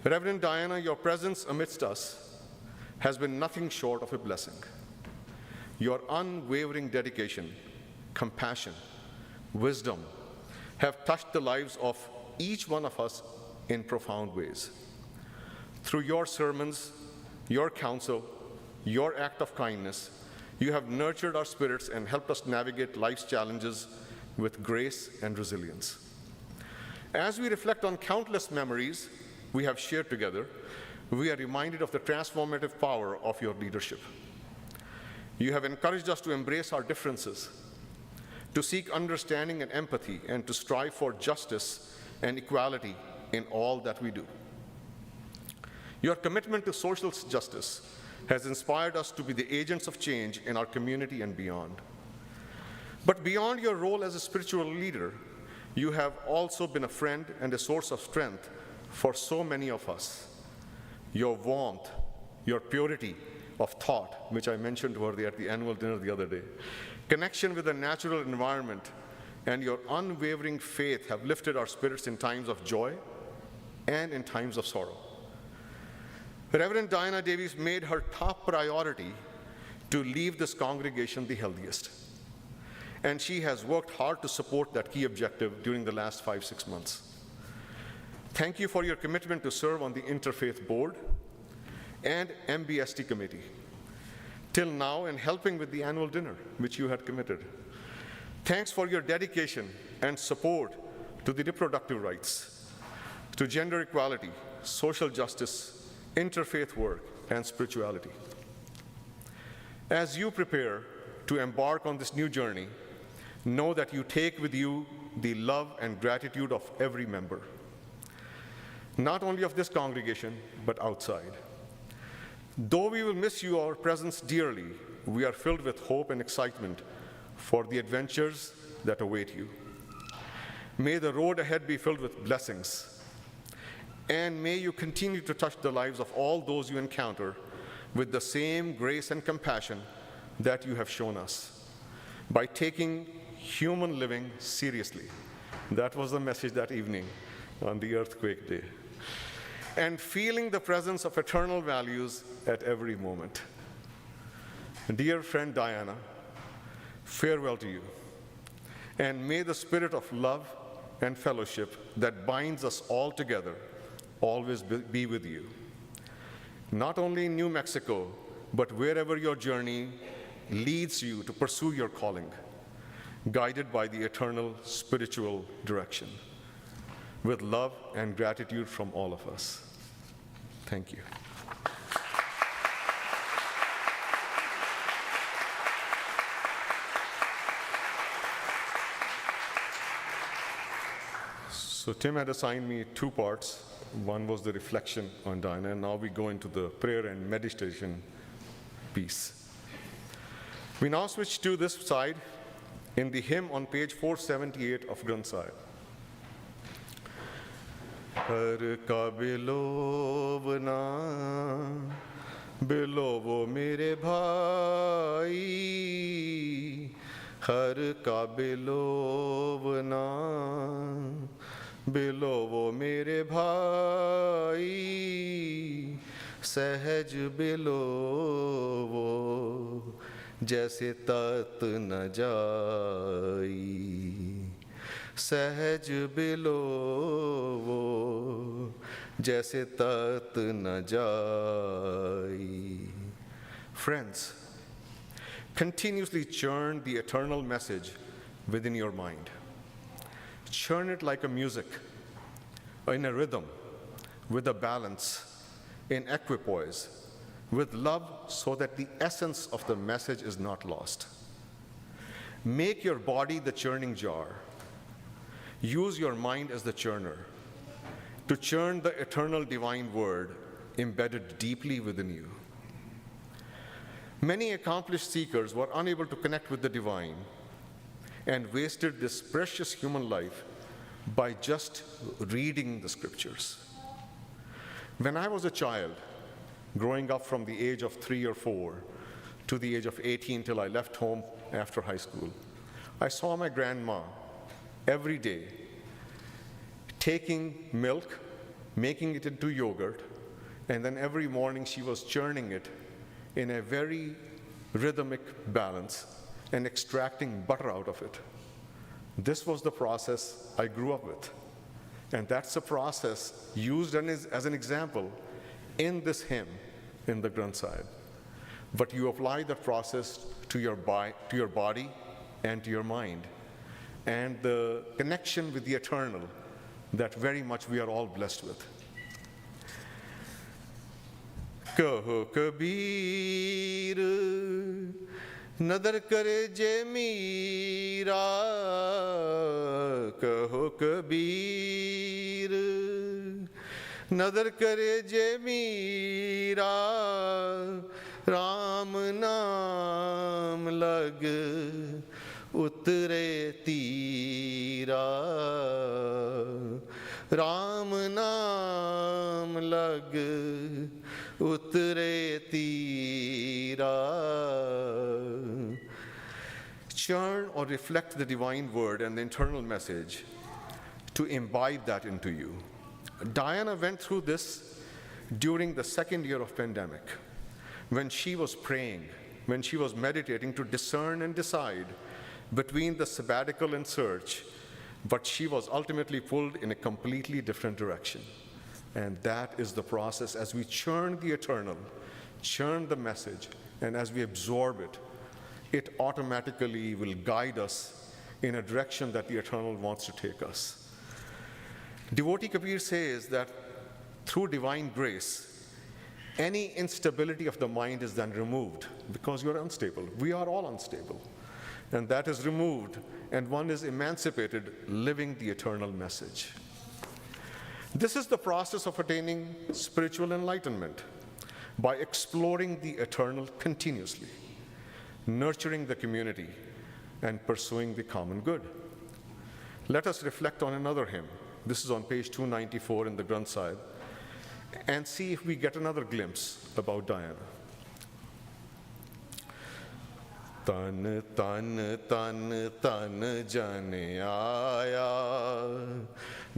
Reverend Diana, your presence amidst us has been nothing short of a blessing. Your unwavering dedication, compassion, wisdom have touched the lives of each one of us in profound ways. Through your sermons, your counsel, your act of kindness, you have nurtured our spirits and helped us navigate life's challenges with grace and resilience. As we reflect on countless memories we have shared together, we are reminded of the transformative power of your leadership. You have encouraged us to embrace our differences, to seek understanding and empathy, and to strive for justice and equality in all that we do. Your commitment to social justice has inspired us to be the agents of change in our community and beyond. But beyond your role as a spiritual leader, you have also been a friend and a source of strength for so many of us. Your warmth, your purity of thought, which I mentioned to her at the annual dinner the other day, connection with the natural environment, and your unwavering faith have lifted our spirits in times of joy and in times of sorrow. Reverend Diana Davies made her top priority to leave this congregation the healthiest. And she has worked hard to support that key objective during the last 5-6 months. Thank you for your commitment to serve on the Interfaith Board and MBST Committee, till now, and helping with the annual dinner, which you had committed. Thanks for your dedication and support to the reproductive rights, to gender equality, social justice, interfaith work, and spirituality. As you prepare to embark on this new journey, know that you take with you the love and gratitude of every member, not only of this congregation, but outside. Though we will miss your presence dearly, we are filled with hope and excitement for the adventures that await you. May the road ahead be filled with blessings, and may you continue to touch the lives of all those you encounter with the same grace and compassion that you have shown us. by taking human living seriously. That was the message that evening on the earthquake day. And feeling the presence of eternal values at every moment. Dear friend Diana, farewell to you. And may the spirit of love and fellowship that binds us all together always be with you. Not only in New Mexico, but wherever your journey leads you to pursue your calling, guided by the eternal spiritual direction. With love and gratitude from all of us. Thank you. So Tim had assigned me 2 parts. One was the reflection on Diana, and now we go into the prayer and meditation piece. We now switch to this side in the hymn on page 478 of Granth Sahib. Har ka bilovna, bilovo mere bhai. Har ka bilovna, bilovo mere bhai. Sahaj bilovo, जैसे तात न जाई. सहज बिलोवो, जैसे तात न जाई. Friends, continuously churn the eternal message within your mind. Churn it like a music, in a rhythm, with a balance, in equipoise, with love, so that the essence of the message is not lost. Make your body the churning jar. Use your mind as the churner to churn the eternal divine word embedded deeply within you. Many accomplished seekers were unable to connect with the divine and wasted this precious human life by just reading the scriptures. When I was a child, growing up from the age of 3 or 4 to the age of 18 till I left home after high school, I saw my grandma every day taking milk, making it into yogurt, and then every morning she was churning it in a very rhythmic balance and extracting butter out of it. This was the process I grew up with. And that's the process used as an example in this hymn in the Granth Sahib. But you apply that process to your body and to your mind, and the connection with the eternal that very much we are all blessed with. Kaho Kabir, nadar kare je meera. Kaho Kabir, nadar kare je meera. Ram naam lag utre teera. Ram naam lag utre teera. Churn or reflect the divine word and the internal message to imbibe that into you. Diana went through this during the second year of pandemic, when she was praying, when she was meditating to discern and decide between the sabbatical and search, but she was ultimately pulled in a completely different direction. And that is the process as we churn the eternal, churn the message, and as we absorb it, it automatically will guide us in a direction that the eternal wants to take us. Devotee Kabir says that through divine grace, any instability of the mind is then removed because you're unstable. We are all unstable. And that is removed, and one is emancipated, living the eternal message. This is the process of attaining spiritual enlightenment by exploring the eternal continuously, nurturing the community, and pursuing the common good. Let us reflect on another hymn. This is on page 294 in the Granth Sahib, and see if we get another glimpse about Diana. तन तन तन तन जन आया,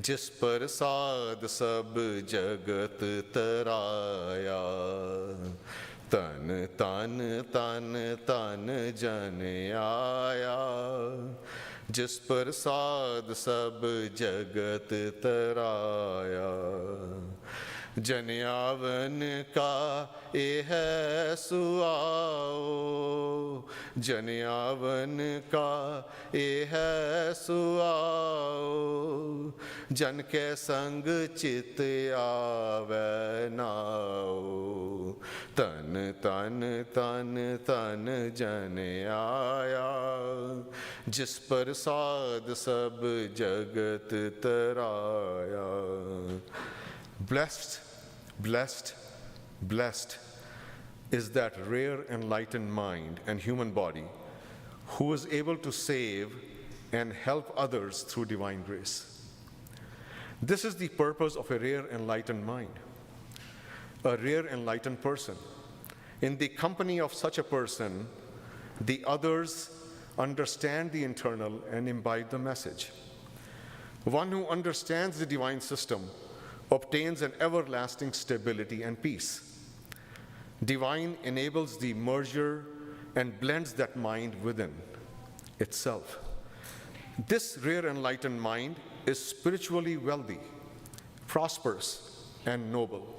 जिस पर साध सब जगत तराया। तन तन तन तन जन आया, जिस पर साध सब जगत तराया। जनियावन का ये है सुआओ, जनियावन का ये है सुआओ, जन के संग चित आवे नाओ। तन तन तन तन जन आया, जिस पर साध सब जगत तराया। Blessed, blessed, blessed is that rare enlightened mind and human body who is able to save and help others through divine grace. This is the purpose of a rare enlightened mind, a rare enlightened person. In the company of such a person, the others understand the internal and imbibe the message. One who understands the divine system obtains an everlasting stability and peace. Divine enables the merger and blends that mind within itself. This rare enlightened mind is spiritually wealthy, prosperous, and noble.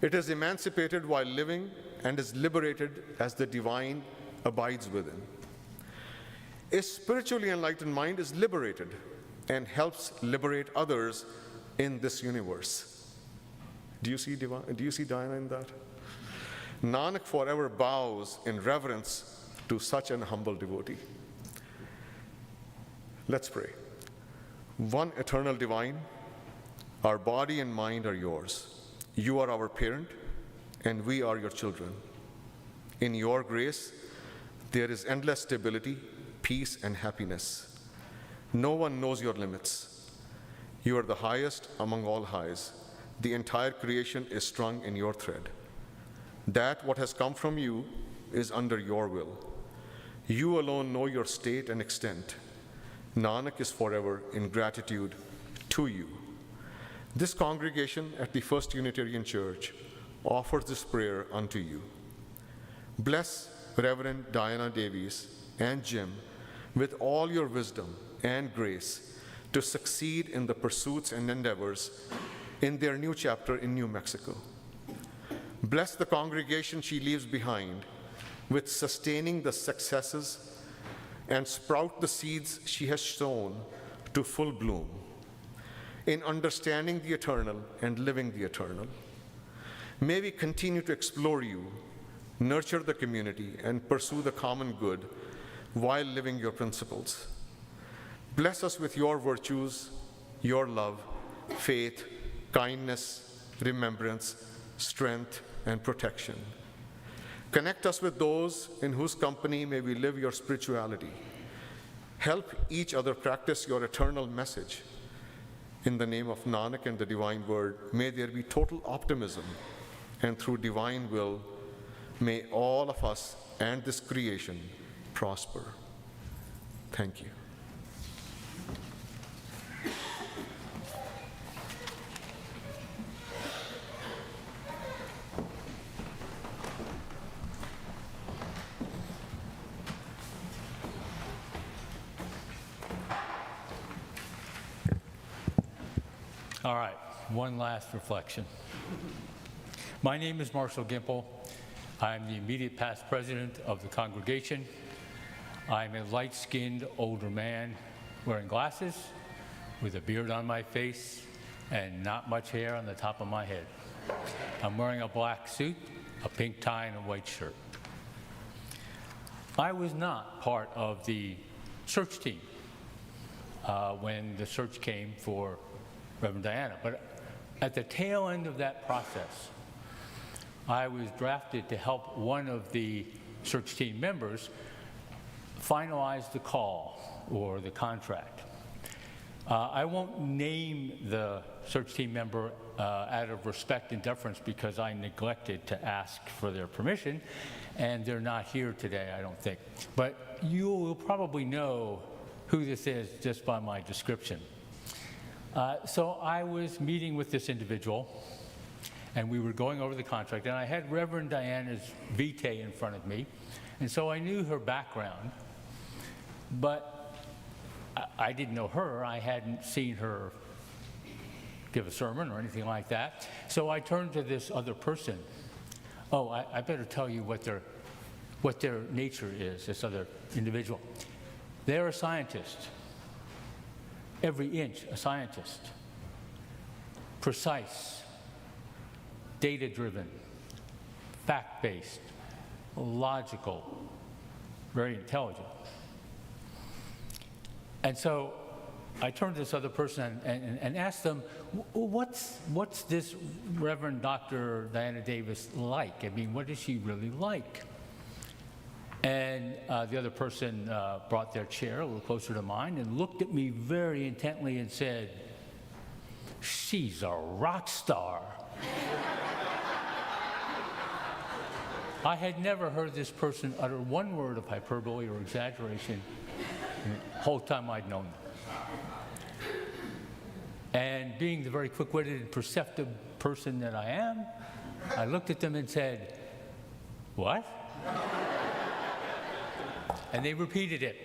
It is emancipated while living and is liberated as the divine abides within. A spiritually enlightened mind is liberated and helps liberate others in this universe. Do you see Diana in that? Nanak forever bows in reverence to such an humble devotee. Let's pray. One eternal divine, our body and mind are yours. You are our parent, and we are your children. In your grace, there is endless stability, peace, and happiness. No one knows your limits. You are the highest among all highs. The entire creation is strung in your thread. That what has come from you is under your will. You alone know your state and extent. Nanak is forever in gratitude to you. This congregation at the First Unitarian Church offers this prayer unto you. Bless Reverend Diana Davies and Jim with all your wisdom and grace to succeed in the pursuits and endeavors in their new chapter in New Mexico. Bless the congregation she leaves behind with sustaining the successes and sprout the seeds she has sown to full bloom in understanding the eternal and living the eternal. May we continue to explore you, nurture the community, and pursue the common good while living your principles. Bless us with your virtues, your love, faith, kindness, remembrance, strength, and protection. Connect us with those in whose company may we live your spirituality. Help each other practice your eternal message. In the name of Nanak and the divine word, may there be total optimism, and through divine will, may all of us and this creation prosper. Thank you. All right, one last reflection. My name is Marshall Gimple. I'm the immediate past president of the congregation. I'm a light-skinned older man wearing glasses with a beard on my face and not much hair on the top of my head. I'm wearing a black suit, a pink tie, and a white shirt. I was not part of the search team when the search came for Reverend Diana, but at the tail end of that process, I was drafted to help one of the search team members finalize the call or the contract. I won't name the search team member out of respect and deference because I neglected to ask for their permission, and they're not here today, I don't think. But you will probably know who this is just by my description. So I was meeting with this individual, and we were going over the contract, and I had Reverend Diana's vitae in front of me, and so I knew her background, but I didn't know her. I hadn't seen her give a sermon or anything like that. So I turned to this other person. Oh, I better tell you what their nature is, this other individual. They're a scientist. Every inch a scientist. Precise, data-driven, fact-based, logical, very intelligent. And so I turned to this other person and asked them, what's this Reverend Dr. Diana Davis like? I mean, what is she really like? And the other person brought their chair a little closer to mine and looked at me very intently and said, "She's a rock star." I had never heard this person utter one word of hyperbole or exaggeration the whole time I'd known them. And being the very quick-witted and perceptive person that I am, I looked at them and said, "What?" And they repeated it.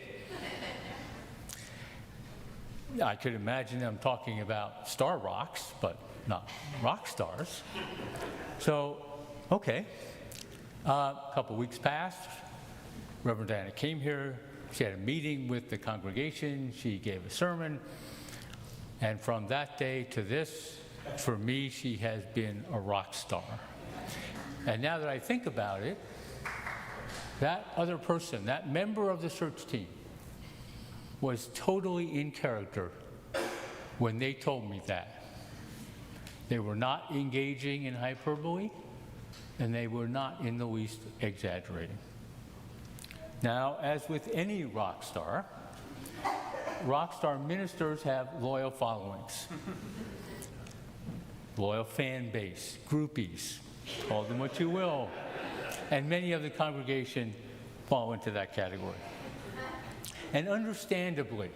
I could imagine them talking about star rocks, but not rock stars. So, okay. A couple weeks passed. Reverend Diana came here. She had a meeting with the congregation. She gave a sermon. And from that day to this, for me, she has been a rock star. And now that I think about it, that other person, that member of the search team, was totally in character when they told me that. They were not engaging in hyperbole, and they were not in the least exaggerating. Now, as with any rock star ministers have loyal followings, loyal fan base, groupies, call them what you will. And many of the congregation fall into that category. And understandably,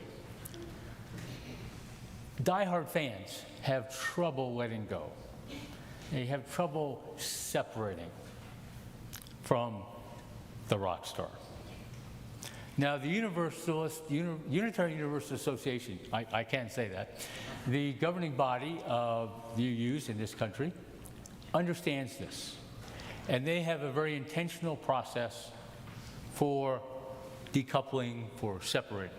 diehard fans have trouble letting go. They have trouble separating from the rock star. Now, the Unitarian Universalist Association, I can't say that, the governing body of the UUs in this country understands this. And they have a very intentional process for decoupling, for separating.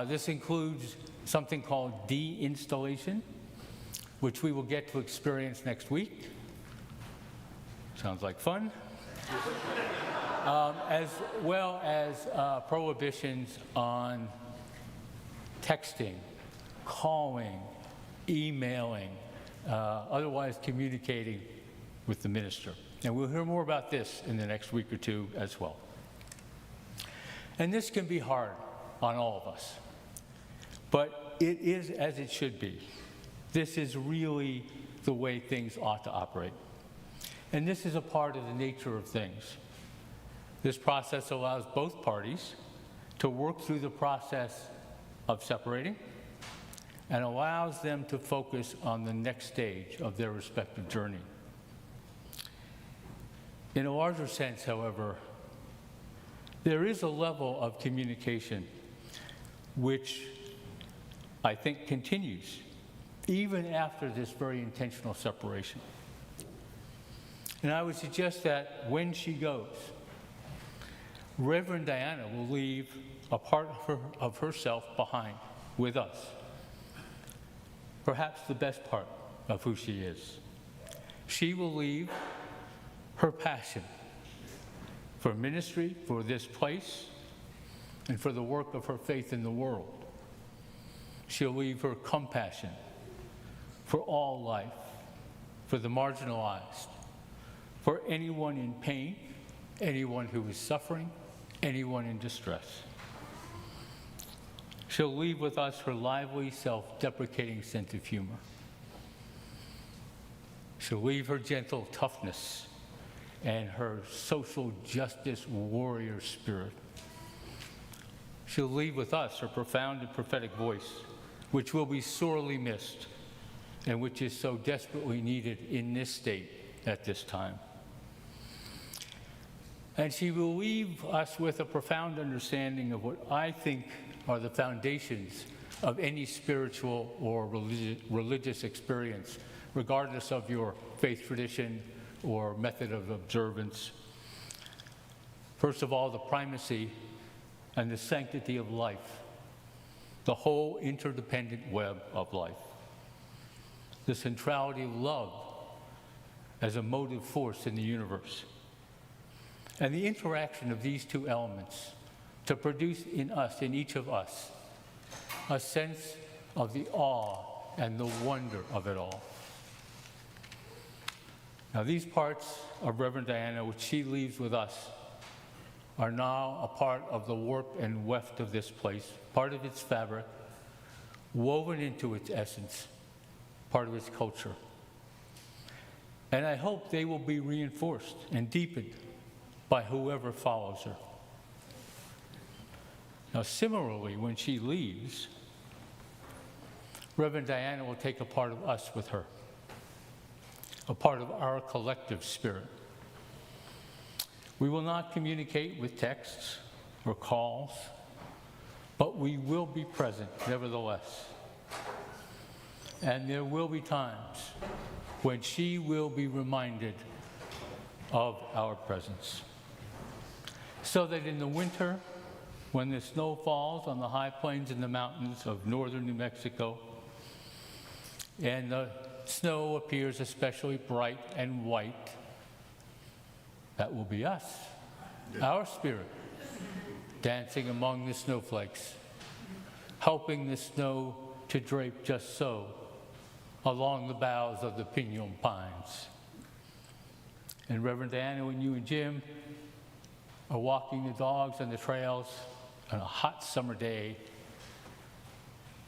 This includes something called de-installation, which we will get to experience next week. Sounds like fun. As well as prohibitions on texting, calling, emailing, otherwise communicating with the minister. And we'll hear more about this in the next week or two as well. And this can be hard on all of us, but it is as it should be. This is really the way things ought to operate. And this is a part of the nature of things. This process allows both parties to work through the process of separating and allows them to focus on the next stage of their respective journey. In a larger sense, however, there is a level of communication which I think continues even after this very intentional separation. And I would suggest that when she goes, Reverend Diana will leave a part of herself behind with us. Perhaps the best part of who she is. She will leave her passion for ministry, for this place, and for the work of her faith in the world. She'll leave her compassion for all life, for the marginalized, for anyone in pain, anyone who is suffering, anyone in distress. She'll leave with us her lively, self-deprecating sense of humor. She'll leave her gentle toughness and her social justice warrior spirit. She'll leave with us her profound and prophetic voice, which will be sorely missed and which is so desperately needed in this state at this time. And she will leave us with a profound understanding of what I think are the foundations of any spiritual or religious experience, regardless of your faith tradition or method of observance. First of all, the primacy and the sanctity of life, the whole interdependent web of life. The centrality of love as a motive force in the universe. And the interaction of these two elements to produce in us, in each of us, a sense of the awe and the wonder of it all. Now, these parts of Reverend Diana, which she leaves with us, are now a part of the warp and weft of this place, part of its fabric, woven into its essence, part of its culture. And I hope they will be reinforced and deepened by whoever follows her. Now, similarly, when she leaves, Reverend Diana will take a part of us with her, a part of our collective spirit. We will not communicate with texts or calls, but we will be present nevertheless. And there will be times when she will be reminded of our presence. So that in the winter, when the snow falls on the high plains and the mountains of northern New Mexico, and the snow appears especially bright and white, that will be us, our spirit, dancing among the snowflakes, helping the snow to drape just so along the boughs of the pinon pines. And Reverend Diana, when you and Jim are walking the dogs on the trails on a hot summer day,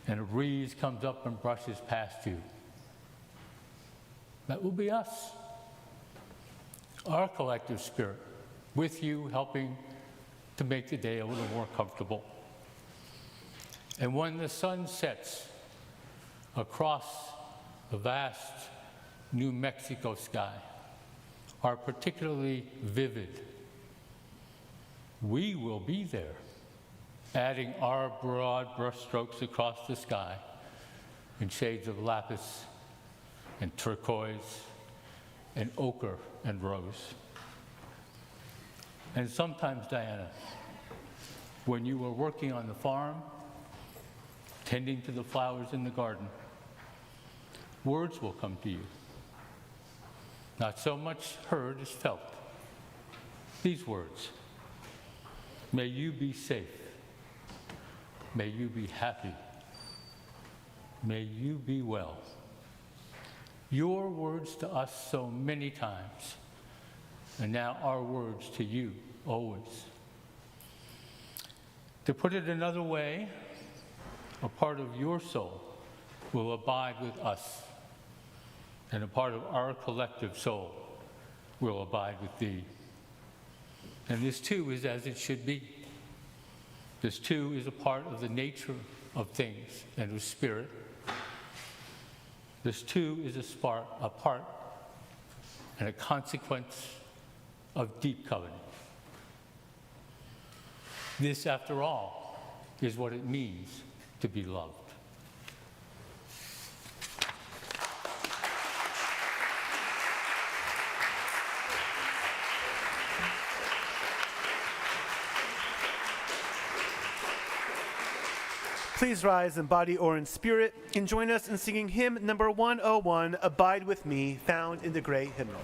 and a breeze comes up and brushes past you, that will be us, our collective spirit, with you, helping to make the day a little more comfortable. And when the sun sets across the vast New Mexico sky, are particularly vivid, we will be there, adding our broad brushstrokes across the sky in shades of lapis and turquoise and ochre and rose. And sometimes, Diana, when you were working on the farm, tending to the flowers in the garden, words will come to you. Not so much heard as felt. These words: may you be safe. May you be happy. May you be well. Your words to us so many times, and now our words to you always. To put it another way, a part of your soul will abide with us, and a part of our collective soul will abide with thee. And this too is as it should be. This too is a part of the nature of things and of spirit. This too is a part and a consequence of deep covenant. This, after all, is what it means to be loved. Please rise in body or in spirit and join us in singing hymn number 101, Abide With Me, found in the gray hymnal.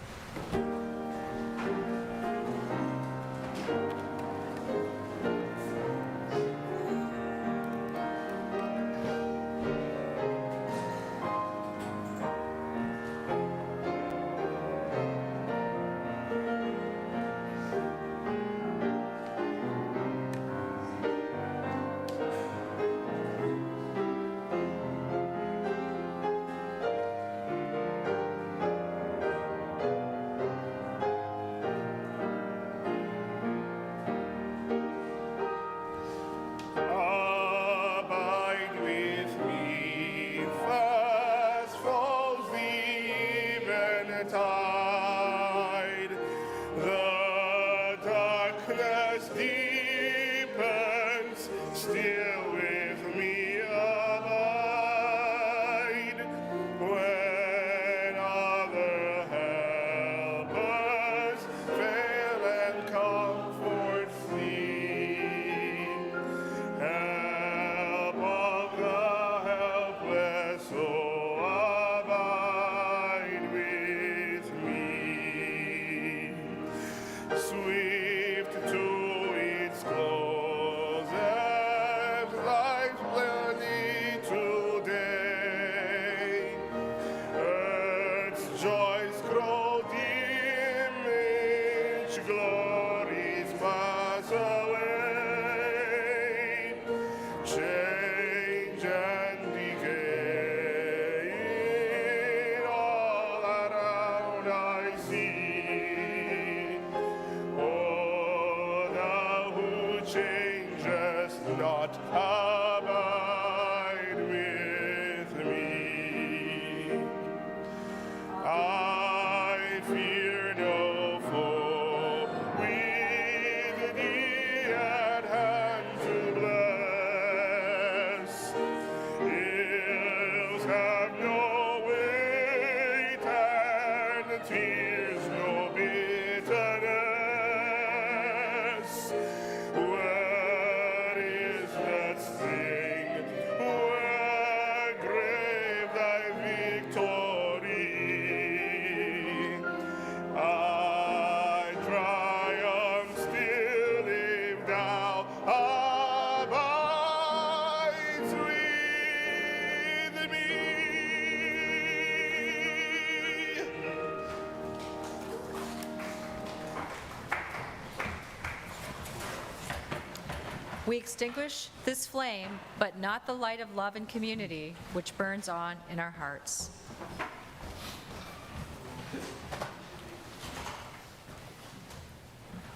We extinguish this flame, but not the light of love and community which burns on in our hearts.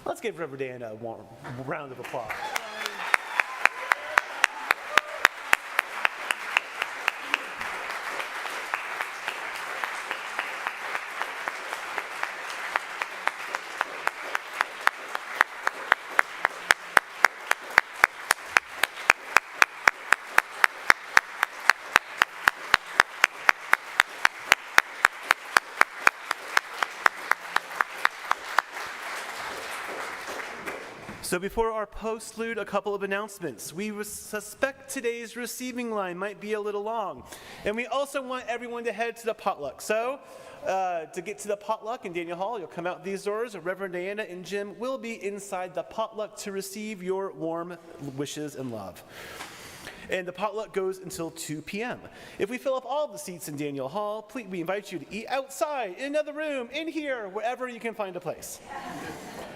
Let's give Reverend Diana a warm round of applause. So before our postlude, a couple of announcements. We suspect today's receiving line might be a little long. And we also want everyone to head to the potluck. So to get to the potluck in Daniel Hall, you'll come out these doors. Reverend Diana and Jim will be inside the potluck to receive your warm wishes and love. And the potluck goes until 2 p.m. If we fill up all the seats in Daniel Hall, please, we invite you to eat outside, in another room, in here, wherever you can find a place.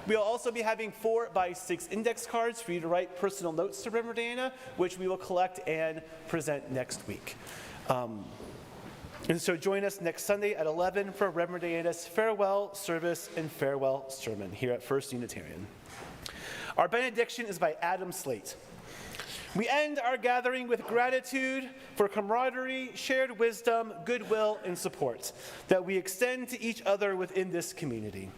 We'll also be having 4x6 index cards for you to write personal notes to Reverend Diana, which we will collect and present next week. And so join us next Sunday at 11 for Reverend Diana's farewell service and farewell sermon here at First Unitarian. Our benediction is by Adam Slate. We end our gathering with gratitude for camaraderie, shared wisdom, goodwill, and support that we extend to each other within this community.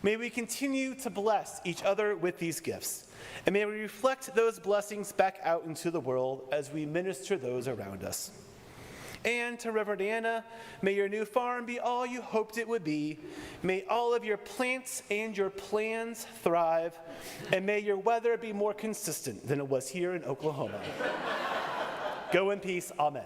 May we continue to bless each other with these gifts, and may we reflect those blessings back out into the world as we minister those around us. And to Reverend Diana, may your new farm be all you hoped it would be. May all of your plants and your plans thrive, and may your weather be more consistent than it was here in Oklahoma. Go in peace. Amen.